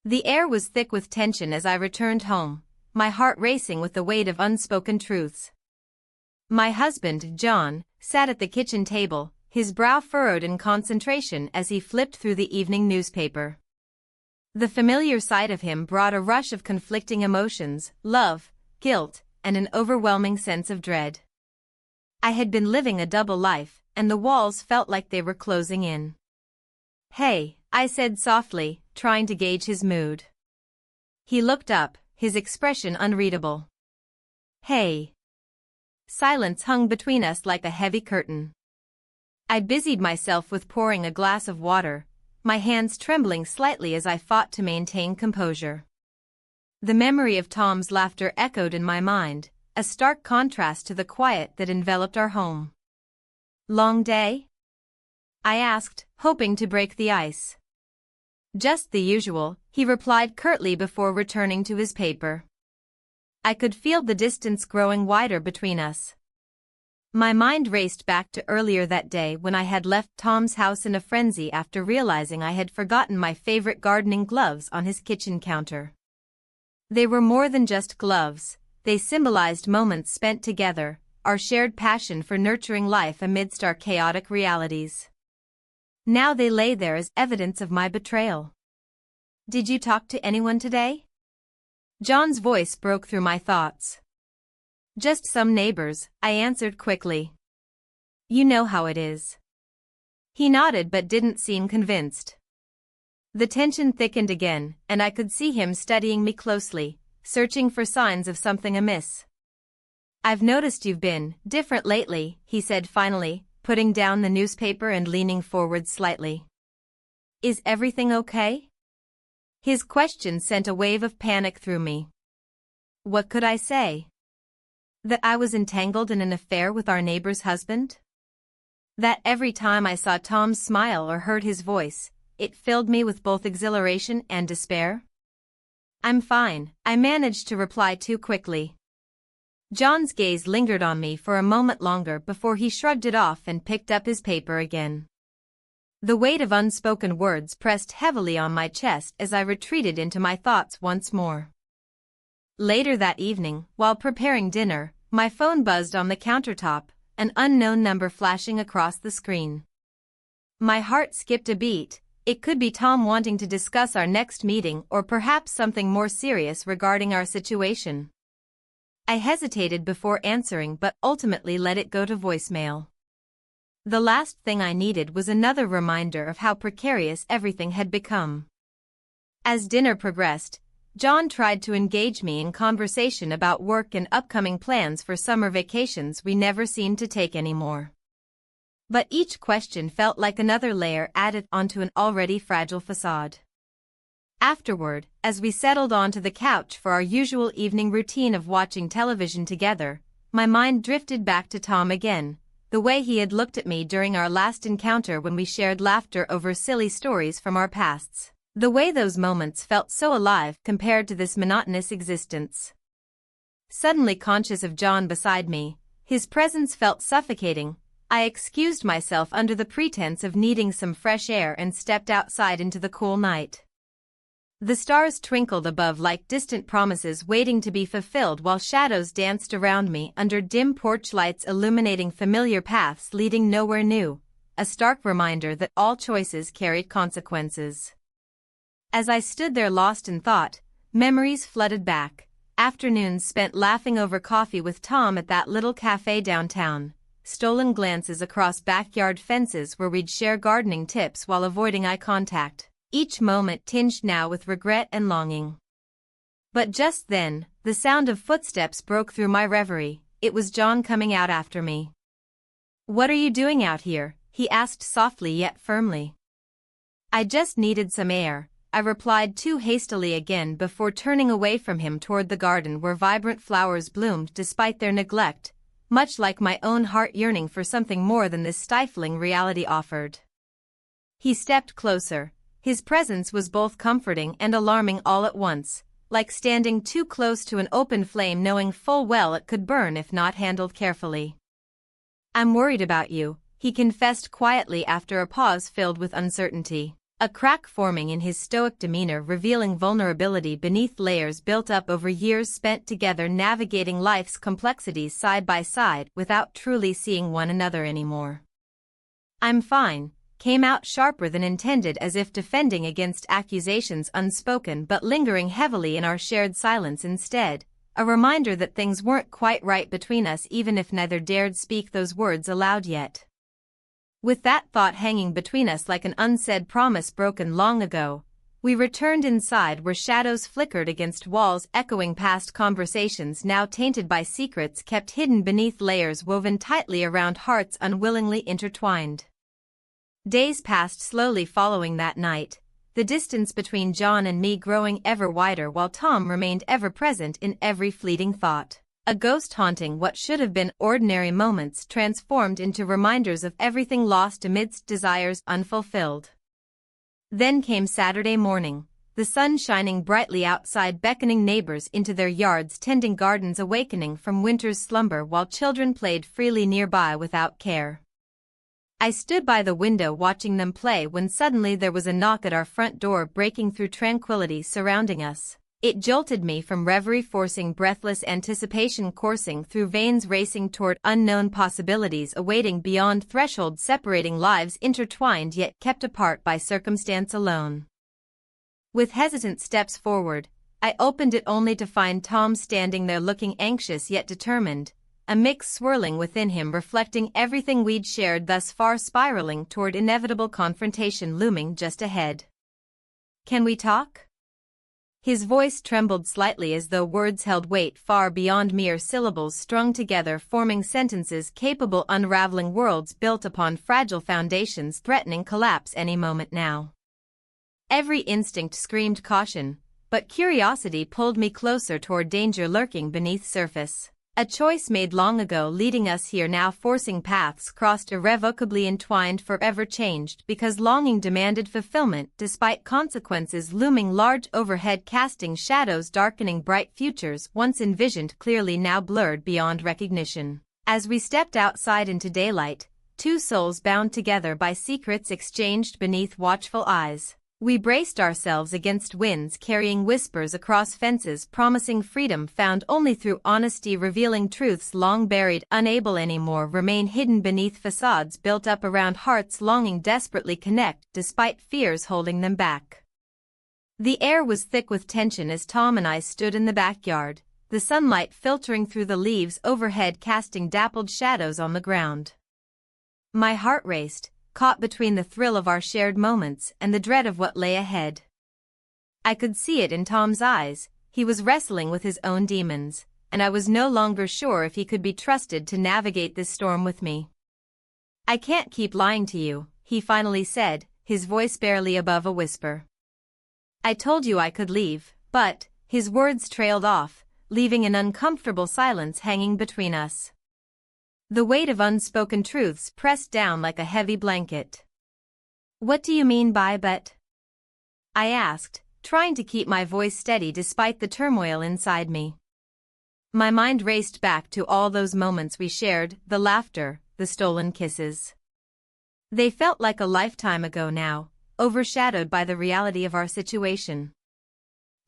The air was thick with tension as I returned home, my heart racing with the weight of unspoken truths. My husband, John, sat at the kitchen table, his brow furrowed in concentration as he flipped through the evening newspaper. The familiar sight of him brought a rush of conflicting emotions, love, guilt, and an overwhelming sense of dread. I had been living a double life, and the walls felt like they were closing in. "Hey," I said softly, trying to gauge his mood. He looked up, his expression unreadable. "Hey." Silence hung between us like a heavy curtain. I busied myself with pouring a glass of water, my hands trembling slightly as I fought to maintain composure. The memory of Tom's laughter echoed in my mind, a stark contrast to the quiet that enveloped our home. "Long day?" I asked, hoping to break the ice. "Just the usual," he replied curtly before returning to his paper. I could feel the distance growing wider between us. My mind raced back to earlier that day when I had left Tom's house in a frenzy after realizing I had forgotten my favorite gardening gloves on his kitchen counter. They were more than just gloves, they symbolized moments spent together, our shared passion for nurturing life amidst our chaotic realities. Now they lay there as evidence of my betrayal. "Did you talk to anyone today?" John's voice broke through my thoughts. "Just some neighbors," I answered quickly. "You know how it is." He nodded but didn't seem convinced. The tension thickened again, and I could see him studying me closely, searching for signs of something amiss. "I've noticed you've been different lately," he said finally, putting down the newspaper and leaning forward slightly. "Is everything okay?" His question sent a wave of panic through me. What could I say? That I was entangled in an affair with our neighbor's husband? That every time I saw Tom smile or heard his voice, it filled me with both exhilaration and despair? "I'm fine," I managed to reply too quickly. John's gaze lingered on me for a moment longer before he shrugged it off and picked up his paper again. The weight of unspoken words pressed heavily on my chest as I retreated into my thoughts once more. Later that evening, while preparing dinner, my phone buzzed on the countertop, an unknown number flashing across the screen. My heart skipped a beat. It could be Tom wanting to discuss our next meeting or perhaps something more serious regarding our situation. I hesitated before answering but ultimately let it go to voicemail. The last thing I needed was another reminder of how precarious everything had become. As dinner progressed, John tried to engage me in conversation about work and upcoming plans for summer vacations we never seemed to take anymore. But each question felt like another layer added onto an already fragile facade. Afterward, as we settled onto the couch for our usual evening routine of watching television together, my mind drifted back to Tom again, the way he had looked at me during our last encounter when we shared laughter over silly stories from our pasts. The way those moments felt so alive compared to this monotonous existence. Suddenly conscious of John beside me, his presence felt suffocating. I excused myself under the pretense of needing some fresh air and stepped outside into the cool night. The stars twinkled above like distant promises waiting to be fulfilled while shadows danced around me under dim porch lights illuminating familiar paths leading nowhere new, a stark reminder that all choices carried consequences. As I stood there lost in thought, memories flooded back, afternoons spent laughing over coffee with Tom at that little cafe downtown, stolen glances across backyard fences where we'd share gardening tips while avoiding eye contact. Each moment tinged now with regret and longing. But just then, the sound of footsteps broke through my reverie. It was John coming out after me. "What are you doing out here?" he asked softly yet firmly. "I just needed some air," I replied too hastily again before turning away from him toward the garden where vibrant flowers bloomed despite their neglect, much like my own heart yearning for something more than this stifling reality offered. He stepped closer. His presence was both comforting and alarming all at once, like standing too close to an open flame knowing full well it could burn if not handled carefully. "I'm worried about you," he confessed quietly after a pause filled with uncertainty, a crack forming in his stoic demeanor revealing vulnerability beneath layers built up over years spent together navigating life's complexities side by side without truly seeing one another anymore. "I'm fine," came out sharper than intended as if defending against accusations unspoken but lingering heavily in our shared silence instead, a reminder that things weren't quite right between us even if neither dared speak those words aloud yet. With that thought hanging between us like an unsaid promise broken long ago, we returned inside where shadows flickered against walls echoing past conversations now tainted by secrets kept hidden beneath layers woven tightly around hearts unwillingly intertwined. Days passed slowly following that night, the distance between John and me growing ever wider while Tom remained ever present in every fleeting thought. A ghost haunting what should have been ordinary moments transformed into reminders of everything lost amidst desires unfulfilled. Then came Saturday morning, the sun shining brightly outside, beckoning neighbors into their yards, tending gardens, awakening from winter's slumber while children played freely nearby without care. I stood by the window watching them play when suddenly there was a knock at our front door, breaking through tranquility surrounding us. It jolted me from reverie, forcing breathless anticipation coursing through veins, racing toward unknown possibilities awaiting beyond thresholds, separating lives intertwined yet kept apart by circumstance alone. With hesitant steps forward, I opened it only to find Tom standing there looking anxious yet determined, a mix swirling within him reflecting everything we'd shared thus far, spiraling toward inevitable confrontation looming just ahead. "Can we talk?" His voice trembled slightly as though words held weight far beyond mere syllables strung together, forming sentences capable unraveling worlds built upon fragile foundations, threatening collapse any moment now. Every instinct screamed caution, but curiosity pulled me closer toward danger lurking beneath surface. A choice made long ago leading us here now, forcing paths crossed, irrevocably entwined, forever changed because longing demanded fulfillment despite consequences looming large overhead, casting shadows, darkening bright futures once envisioned clearly now blurred beyond recognition. As we stepped outside into daylight, two souls bound together by secrets exchanged beneath watchful eyes. We braced ourselves against winds carrying whispers across fences, promising freedom found only through honesty, revealing truths long buried, unable anymore remain hidden beneath facades built up around hearts longing desperately connect despite fears holding them back. The air was thick with tension as Tom and I stood in the backyard, the sunlight filtering through the leaves overhead, casting dappled shadows on the ground. My heart raced, caught between the thrill of our shared moments and the dread of what lay ahead. I could see it in Tom's eyes. He was wrestling with his own demons, and I was no longer sure if he could be trusted to navigate this storm with me. "I can't keep lying to you," he finally said, his voice barely above a whisper. "I told you I could leave, but..." His words trailed off, leaving an uncomfortable silence hanging between us. The weight of unspoken truths pressed down like a heavy blanket. "What do you mean by but?" I asked, trying to keep my voice steady despite the turmoil inside me. My mind raced back to all those moments we shared, the laughter, the stolen kisses. They felt like a lifetime ago now, overshadowed by the reality of our situation.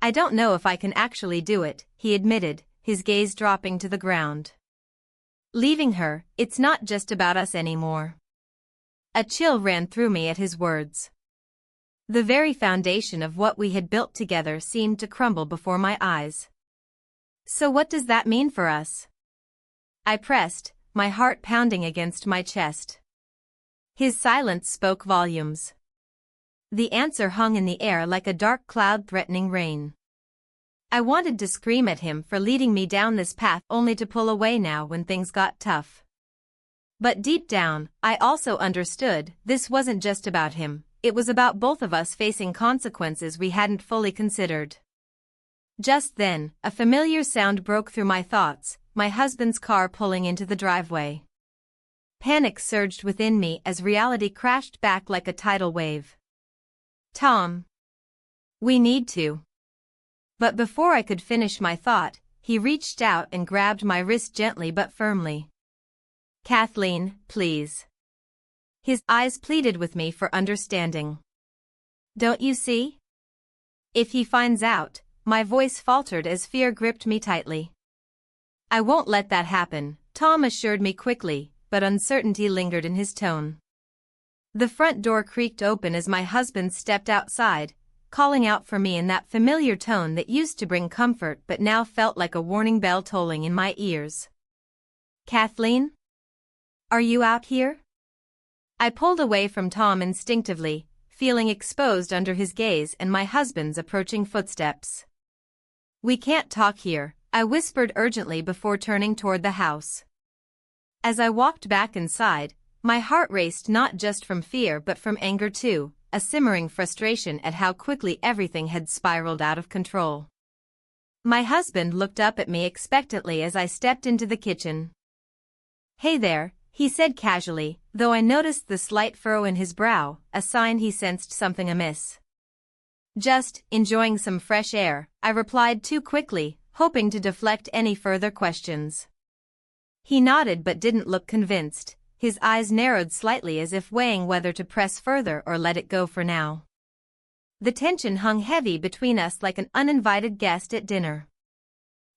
"I don't know if I can actually do it," he admitted, his gaze dropping to the ground. "Leaving her, it's not just about us anymore." A chill ran through me at his words. The very foundation of what we had built together seemed to crumble before my eyes. "So what does that mean for us?" I pressed, my heart pounding against my chest. His silence spoke volumes. The answer hung in the air like a dark cloud threatening rain. I wanted to scream at him for leading me down this path only to pull away now when things got tough. But deep down, I also understood this wasn't just about him, it was about both of us facing consequences we hadn't fully considered. Just then, a familiar sound broke through my thoughts, my husband's car pulling into the driveway. Panic surged within me as reality crashed back like a tidal wave. "Tom. We need to." But before I could finish my thought, he reached out and grabbed my wrist gently but firmly. "Kathleen, please." His eyes pleaded with me for understanding. "Don't you see? If he finds out," my voice faltered as fear gripped me tightly. "I won't let that happen," Tom assured me quickly, but uncertainty lingered in his tone. The front door creaked open as my husband stepped outside, calling out for me in that familiar tone that used to bring comfort but now felt like a warning bell tolling in my ears. "Kathleen? Are you out here?" I pulled away from Tom instinctively, feeling exposed under his gaze and my husband's approaching footsteps. "We can't talk here," I whispered urgently before turning toward the house. As I walked back inside, My heart raced not just from fear but from anger too, a simmering frustration at how quickly everything had spiraled out of control. My husband looked up at me expectantly as I stepped into the kitchen. "Hey there," he said casually, though I noticed the slight furrow in his brow, a sign he sensed something amiss. "Just enjoying some fresh air," I replied too quickly, hoping to deflect any further questions. He nodded but didn't look convinced. His eyes narrowed slightly as if weighing whether to press further or let it go for now. The tension hung heavy between us like an uninvited guest at dinner.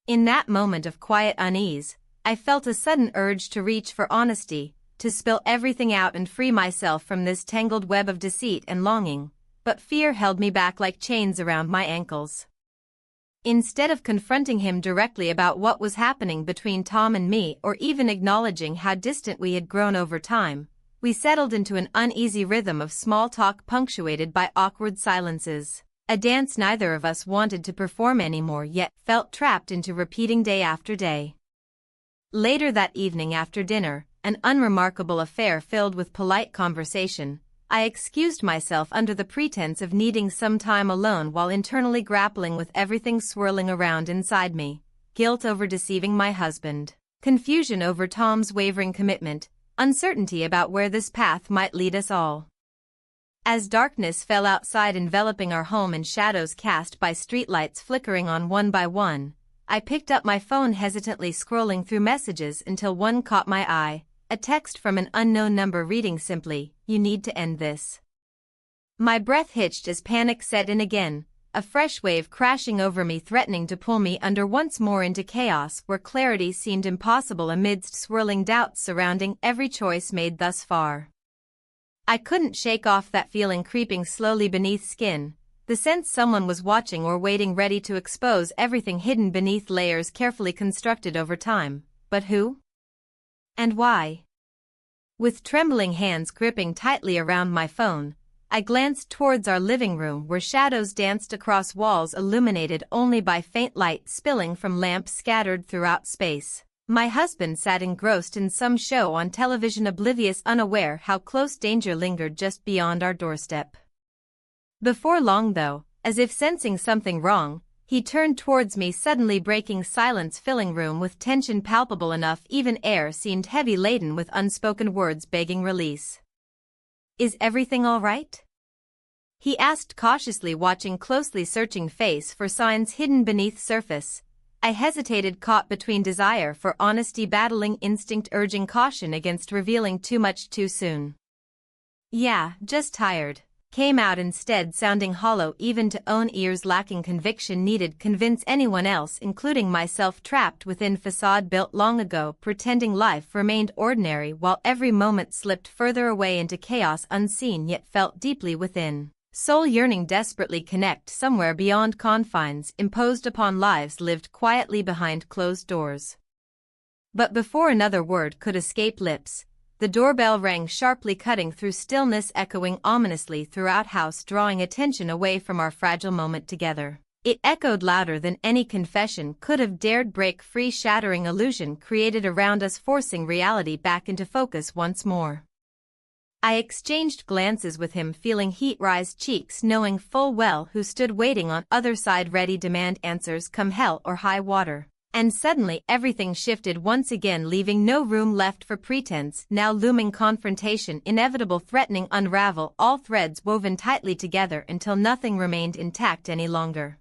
In that moment of quiet unease, I felt a sudden urge to reach for honesty, to spill everything out and free myself from this tangled web of deceit and longing, but fear held me back like chains around my ankles. Instead of confronting him directly about what was happening between Tom and me or even acknowledging how distant we had grown over time, we settled into an uneasy rhythm of small talk punctuated by awkward silences, a dance neither of us wanted to perform anymore yet felt trapped into repeating day after day. Later that evening after dinner, an unremarkable affair filled with polite conversation, I excused myself under the pretense of needing some time alone while internally grappling with everything swirling around inside me: guilt over deceiving my husband, confusion over Tom's wavering commitment, uncertainty about where this path might lead us all. As darkness fell outside enveloping our home and shadows cast by streetlights flickering on one by one, I picked up my phone hesitantly scrolling through messages until one caught my eye. A text from an unknown number reading simply, "You need to end this." My breath hitched as panic set in again, a fresh wave crashing over me threatening to pull me under once more into chaos where clarity seemed impossible amidst swirling doubts surrounding every choice made thus far. I couldn't shake off that feeling creeping slowly beneath skin, the sense someone was watching or waiting ready to expose everything hidden beneath layers carefully constructed over time. But who? And why? With trembling hands gripping tightly around my phone, I glanced towards our living room where shadows danced across walls illuminated only by faint light spilling from lamps scattered throughout space. My husband sat engrossed in some show on television, oblivious, unaware how close danger lingered just beyond our doorstep. Before long though, as if sensing something wrong, he turned towards me, suddenly breaking silence filling room with tension palpable enough even air seemed heavy laden with unspoken words begging release. "Is everything all right?" he asked cautiously, watching closely searching face for signs hidden beneath surface. I hesitated, caught between desire for honesty battling instinct urging caution against revealing too much too soon. "Yeah, just tired," came out instead, sounding hollow even to own ears, lacking conviction needed convince anyone else, including myself, trapped within facade built long ago, pretending life remained ordinary while every moment slipped further away into chaos, unseen yet felt deeply within. Soul yearning desperately connect somewhere beyond confines imposed upon lives lived quietly behind closed doors. But before another word could escape lips, the doorbell rang sharply, cutting through stillness, echoing ominously throughout house, drawing attention away from our fragile moment together. It echoed louder than any confession could have dared break free, shattering illusion created around us, forcing reality back into focus once more. I exchanged glances with him, feeling heat rise cheeks, knowing full well who stood waiting on other side, ready demand answers come hell or high water. And suddenly everything shifted once again, leaving no room left for pretense. Now looming confrontation, inevitable, threatening, unravel all threads woven tightly together until nothing remained intact any longer.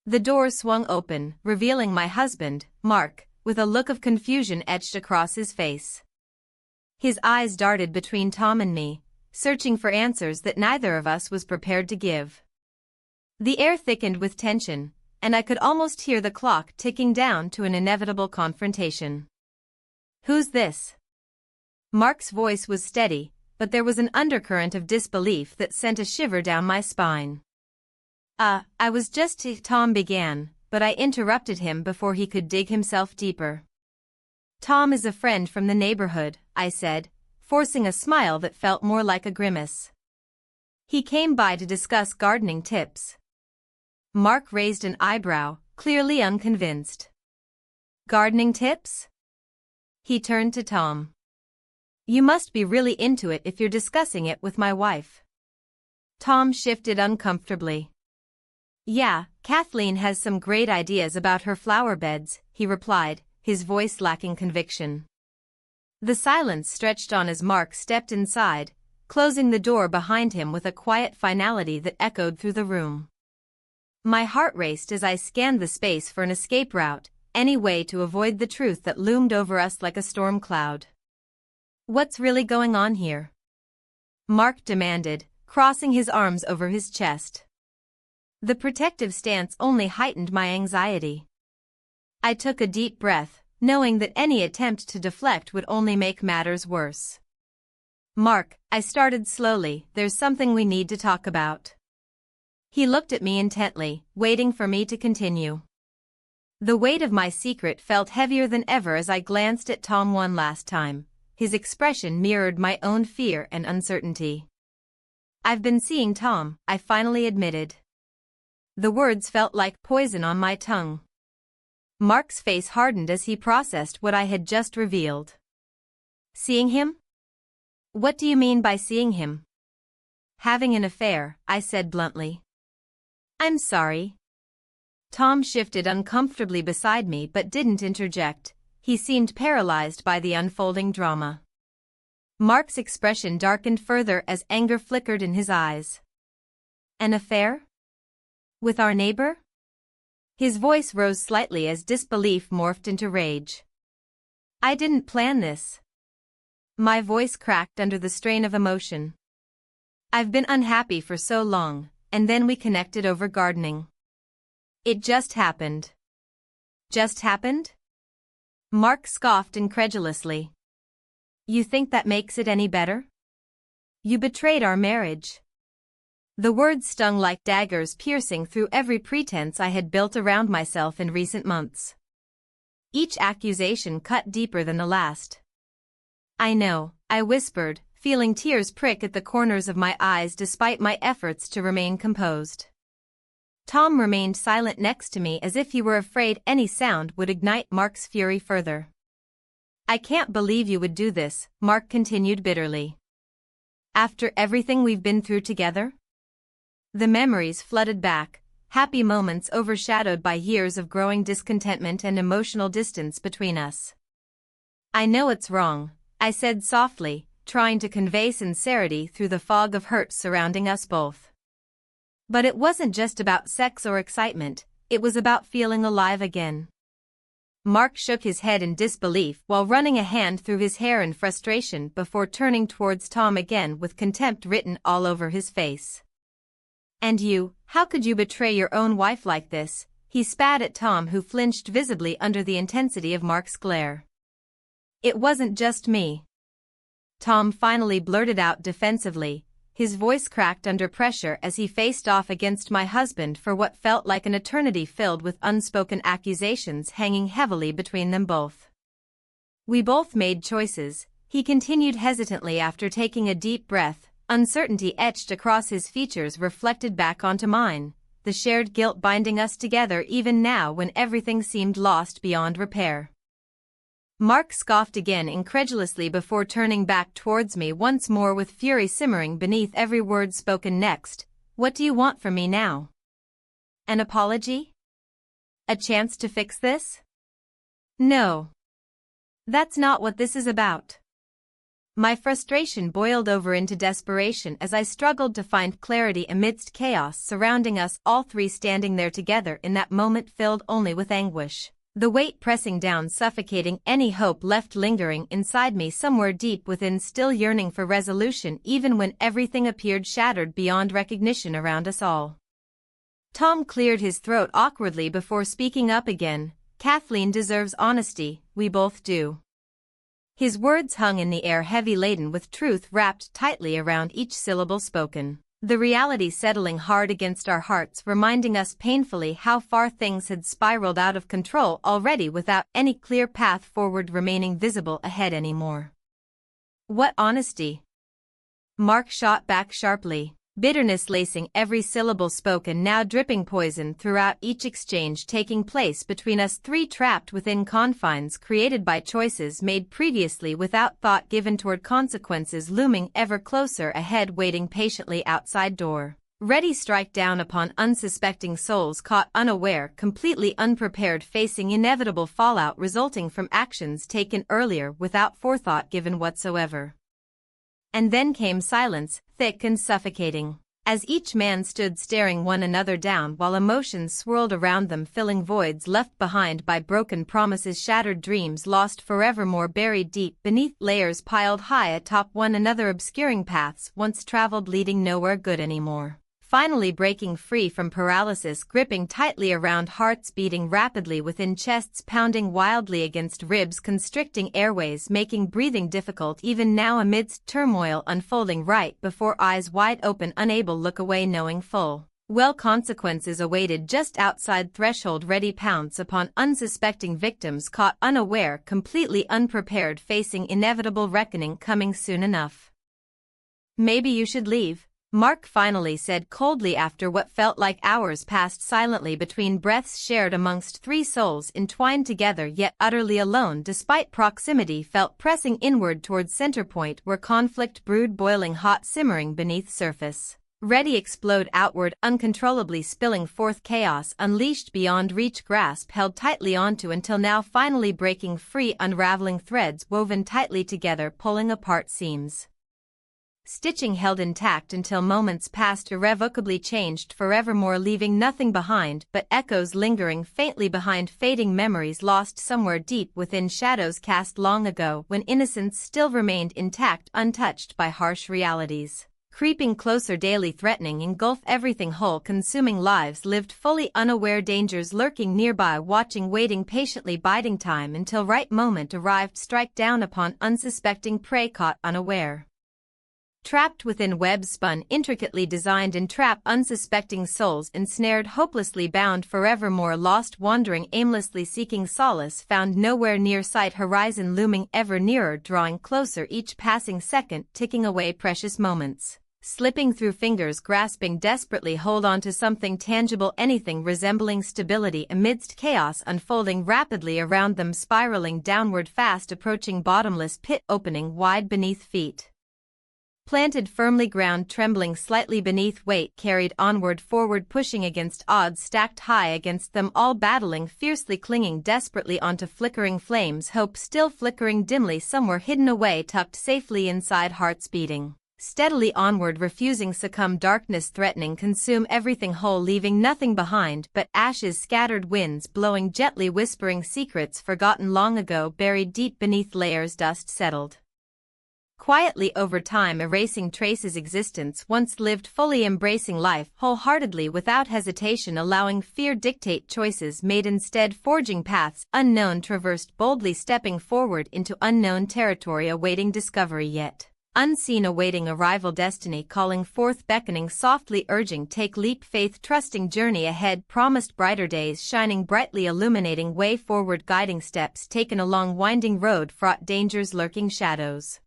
The door swung open, revealing my husband, Mark, with a look of confusion etched across his face. His eyes darted between Tom and me, searching for answers that neither of us was prepared to give. The air thickened with tension, and I could almost hear the clock ticking down to an inevitable confrontation. "Who's this?" Mark's voice was steady, but there was an undercurrent of disbelief that sent a shiver down my spine. I was just Tom began, but I interrupted him before he could dig himself deeper. "Tom is a friend from the neighborhood," I said, forcing a smile that felt more like a grimace. "He came by to discuss gardening tips." Mark raised an eyebrow, clearly unconvinced. "Gardening tips?" He turned to Tom. You must be really into it if you're discussing it with my wife. Tom shifted uncomfortably. Yeah, Kathleen has some great ideas about her flower beds, he replied, his voice lacking conviction. The silence stretched on as Mark stepped inside, closing the door behind him with a quiet finality that echoed through the room. My heart raced as I scanned the space for an escape route, any way to avoid the truth that loomed over us like a storm cloud. What's really going on here? Mark demanded, crossing his arms over his chest. The protective stance only heightened my anxiety. I took a deep breath, knowing that any attempt to deflect would only make matters worse. Mark, I started slowly, there's something we need to talk about. He looked at me intently, waiting for me to continue. The weight of my secret felt heavier than ever as I glanced at Tom one last time. His expression mirrored my own fear and uncertainty. I've been seeing Tom, I finally admitted. The words felt like poison on my tongue. Mark's face hardened as he processed what I had just revealed. Seeing him? What do you mean by seeing him? Having an affair, I said bluntly. I'm sorry. Tom shifted uncomfortably beside me but didn't interject. He seemed paralyzed by the unfolding drama. Mark's expression darkened further as anger flickered in his eyes. An affair? With our neighbor? His voice rose slightly as disbelief morphed into rage. I didn't plan this. My voice cracked under the strain of emotion. I've been unhappy for so long, and then we connected over gardening. It just happened. Just happened? Mark scoffed incredulously. You think that makes it any better? You betrayed our marriage. The words stung like daggers piercing through every pretense I had built around myself in recent months. Each accusation cut deeper than the last. I know, I whispered, feeling tears prick at the corners of my eyes despite my efforts to remain composed. Tom remained silent next to me as if he were afraid any sound would ignite Mark's fury further. I can't believe you would do this, Mark continued bitterly. After everything we've been through together? The memories flooded back, happy moments overshadowed by years of growing discontentment and emotional distance between us. I know it's wrong, I said softly, trying to convey sincerity through the fog of hurt surrounding us both. But it wasn't just about sex or excitement, it was about feeling alive again. Mark shook his head in disbelief while running a hand through his hair in frustration before turning towards Tom again with contempt written all over his face. And you, how could you betray your own wife like this? He spat at Tom, who flinched visibly under the intensity of Mark's glare. It wasn't just me. Tom finally blurted out defensively, his voice cracked under pressure as he faced off against my husband for what felt like an eternity filled with unspoken accusations hanging heavily between them both. We both made choices, he continued hesitantly after taking a deep breath, uncertainty etched across his features reflected back onto mine, the shared guilt binding us together even now when everything seemed lost beyond repair. Mark scoffed again incredulously before turning back towards me once more with fury simmering beneath every word spoken next. What do you want from me now? An apology? A chance to fix this? No. That's not what this is about. My frustration boiled over into desperation as I struggled to find clarity amidst chaos surrounding us, all three standing there together in that moment filled only with anguish, the weight pressing down, suffocating any hope left lingering inside me somewhere deep within, still yearning for resolution even when everything appeared shattered beyond recognition around us all. Tom cleared his throat awkwardly before speaking up again. Kathleen deserves honesty, we both do. His words hung in the air, heavy laden with truth wrapped tightly around each syllable spoken, the reality settling hard against our hearts, reminding us painfully how far things had spiraled out of control already without any clear path forward remaining visible ahead anymore. What honesty? Mark shot back sharply. bitterness lacing every syllable spoken, now dripping poison throughout each exchange taking place between us three, trapped within confines created by choices made previously without thought given toward consequences looming ever closer ahead, waiting patiently outside door, ready strike down upon unsuspecting souls caught unaware, completely unprepared, facing inevitable fallout resulting from actions taken earlier without forethought given whatsoever. And then came silence, thick and suffocating, as each man stood staring one another down while emotions swirled around them, filling voids left behind by broken promises, shattered dreams lost forevermore, buried deep beneath layers piled high atop one another, obscuring paths once traveled leading nowhere good anymore. Finally breaking free from paralysis gripping tightly around hearts beating rapidly within, chests pounding wildly against ribs, constricting airways making breathing difficult even now amidst turmoil unfolding right before eyes wide open, unable look away, knowing full well consequences awaited just outside threshold, ready pounce upon unsuspecting victims caught unaware, completely unprepared, facing inevitable reckoning coming soon enough. "Maybe you should leave," Mark finally said coldly after what felt like hours passed silently between breaths shared amongst three souls entwined together yet utterly alone despite proximity felt pressing inward towards center point where conflict brewed, boiling hot, simmering beneath surface, ready explode outward, uncontrollably spilling forth, chaos unleashed beyond reach, grasp held tightly onto until now finally breaking free, unraveling threads woven tightly together, pulling apart seams. Stitching held intact until moments passed, irrevocably changed forevermore, leaving nothing behind but echoes lingering faintly behind, fading memories lost somewhere deep within, shadows cast long ago when innocence still remained intact, untouched by harsh realities. Creeping closer daily, threatening engulf everything whole, consuming lives lived fully unaware, dangers lurking nearby, watching, waiting patiently, biding time until right moment arrived, strike down upon unsuspecting prey caught unaware. Trapped within webs spun, intricately designed, entrap unsuspecting souls ensnared, hopelessly bound forevermore, lost, wandering aimlessly, seeking solace found nowhere near sight, horizon looming ever nearer, drawing closer each passing second, ticking away precious moments, slipping through fingers, grasping desperately hold on to something tangible, anything resembling stability amidst chaos unfolding rapidly around them, spiraling downward fast, approaching bottomless pit opening wide beneath feet. Planted firmly ground, trembling slightly beneath weight, carried onward, forward, pushing against odds stacked high against them all, battling fiercely, clinging desperately onto flickering flames, hope still flickering dimly somewhere hidden away, tucked safely inside, hearts beating steadily onward, refusing succumb, darkness threatening consume everything whole, leaving nothing behind but ashes, scattered winds blowing gently, whispering secrets forgotten long ago, buried deep beneath layers, dust settled quietly over time, erasing traces, existence once lived fully, embracing life wholeheartedly without hesitation, allowing fear dictate choices made instead, forging paths unknown traversed, boldly stepping forward into unknown territory, awaiting discovery yet unseen, awaiting arrival, destiny calling forth, beckoning softly, urging take leap, faith trusting journey ahead, promised brighter days shining brightly, illuminating way forward, guiding steps taken along winding road fraught, dangers lurking, shadows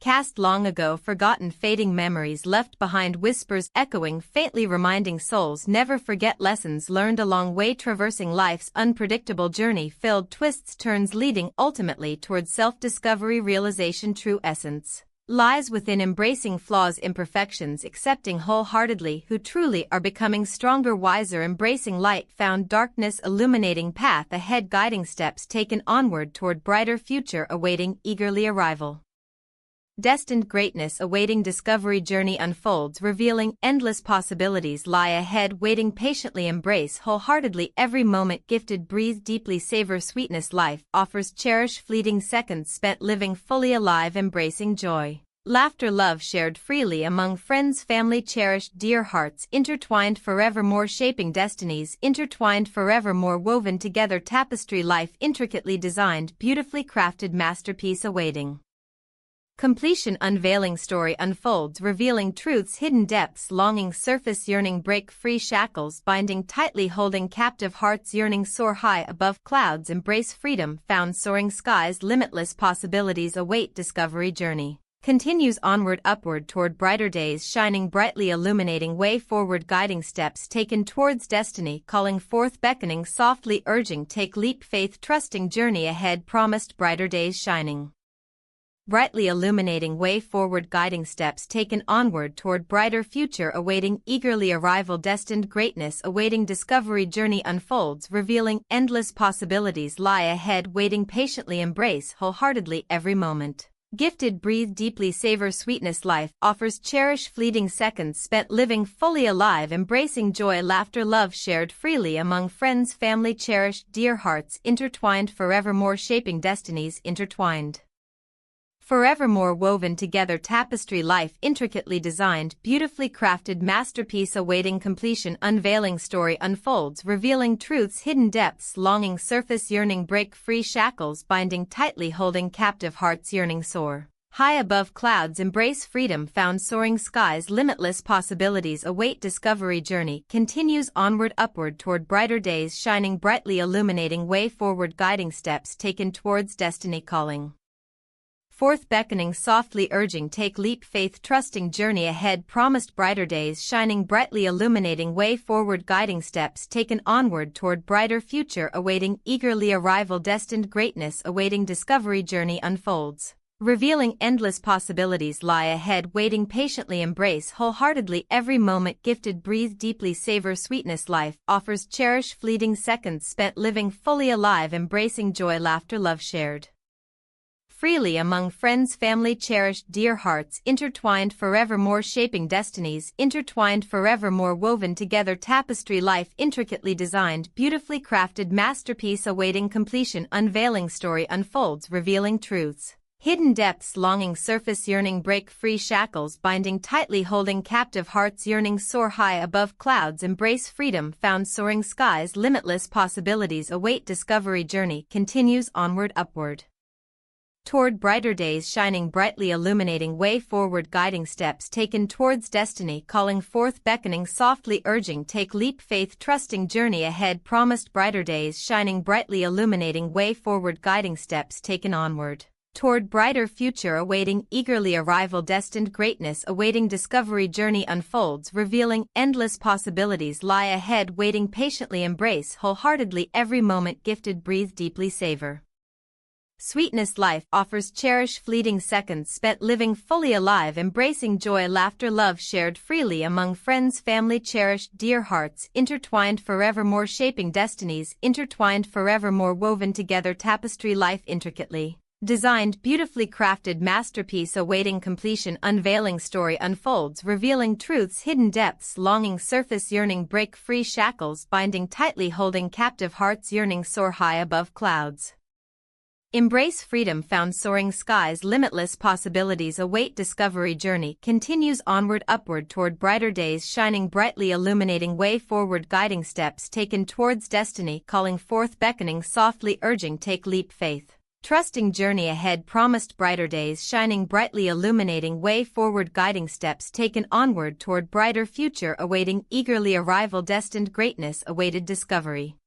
cast long ago, forgotten, fading memories left behind, whispers echoing faintly, reminding souls never forget lessons learned along way, traversing life's unpredictable journey filled, twists, turns leading ultimately towards self-discovery, realization, true essence lies within, embracing flaws, imperfections, accepting wholeheartedly who truly are, becoming stronger, wiser, embracing light found, darkness illuminating path ahead, guiding steps taken onward toward brighter future, awaiting eagerly arrival. Destined greatness awaiting discovery, journey unfolds, revealing endless possibilities lie ahead, waiting patiently, embrace wholeheartedly every moment gifted, breathe deeply, savor sweetness life offers, cherish fleeting seconds spent living fully alive, embracing joy, laughter, love shared freely among friends, family, cherished dear hearts intertwined forevermore, shaping destinies intertwined forevermore, woven together, tapestry life intricately designed, beautifully crafted, masterpiece awaiting completion, unveiling story unfolds, revealing truths, hidden depths, longing surface, yearning break free shackles, binding tightly, holding captive hearts yearning, soar high above clouds, embrace freedom found, soaring skies, limitless possibilities await, discovery journey. continues onward upward toward brighter days, shining brightly, illuminating way forward, guiding steps taken towards destiny, calling forth, beckoning softly, urging, take leap, faith, trusting, journey ahead, promised, brighter days, shining brightly, illuminating way forward, guiding steps taken onward toward brighter future, awaiting eagerly arrival, destined greatness, awaiting discovery, journey unfolds, revealing endless possibilities lie ahead, waiting patiently, embrace wholeheartedly every moment. Gifted, breathe deeply, savor sweetness, life offers, cherish fleeting seconds spent living fully alive, embracing joy, laughter, love shared freely among friends, family, cherished, dear hearts intertwined, forevermore shaping destinies intertwined. Forevermore woven together, tapestry, life intricately designed, beautifully crafted, masterpiece awaiting completion, unveiling story unfolds, revealing truths, hidden depths, longing surface, yearning break free shackles, binding tightly, holding captive hearts yearning soar high above clouds, embrace freedom found, soaring skies, limitless possibilities await, discovery, journey continues onward upward toward brighter days, shining brightly, illuminating way forward, guiding steps taken towards destiny, calling forth, beckoning softly, urging, take leap, faith, trusting, journey ahead, promised, brighter days, shining brightly, illuminating way forward, guiding steps taken onward toward brighter future, awaiting eagerly arrival, destined greatness, awaiting discovery, journey unfolds, revealing endless possibilities lie ahead, waiting patiently, embrace wholeheartedly every moment, gifted, breathe deeply, savor sweetness, life offers, cherish fleeting seconds spent living fully alive, embracing joy, laughter, love shared freely among friends, family, cherished, dear hearts intertwined, forevermore shaping destinies intertwined, forevermore woven together, tapestry, life intricately designed, beautifully crafted, masterpiece awaiting completion, unveiling story unfolds, revealing truths, hidden depths, longing surface, yearning break free shackles, binding tightly, holding captive hearts yearning soar high above clouds, embrace freedom found, soaring skies, limitless possibilities await, discovery, journey continues onward upward toward brighter days, shining brightly, illuminating way forward, guiding steps taken towards destiny, calling forth, beckoning softly, urging, take leap, faith, trusting, journey ahead, promised, brighter days, shining brightly, illuminating way forward, guiding steps taken onward toward brighter future, awaiting eagerly arrival, destined greatness, awaiting discovery, journey unfolds, revealing endless possibilities lie ahead, waiting patiently, embrace wholeheartedly every moment, gifted, breathe deeply, savor sweetness, life offers, cherish fleeting seconds spent living fully alive, embracing joy, laughter, love shared freely among friends, family, cherished, dear hearts intertwined, forevermore shaping destinies intertwined, forevermore woven together, tapestry, life intricately designed, beautifully crafted, masterpiece awaiting completion, unveiling story unfolds, revealing truths, hidden depths, longing surface, yearning break free shackles, binding tightly, holding captive hearts yearning soar high above clouds. Embrace freedom found, soaring skies, limitless possibilities await, discovery, journey continues onward upward toward brighter days, shining brightly, illuminating way forward, guiding steps taken towards destiny, calling forth, beckoning softly, urging, take leap, faith, trusting, journey ahead, promised, brighter days, shining brightly, illuminating way forward, guiding steps taken onward toward brighter future, awaiting eagerly arrival, destined greatness, awaited discovery.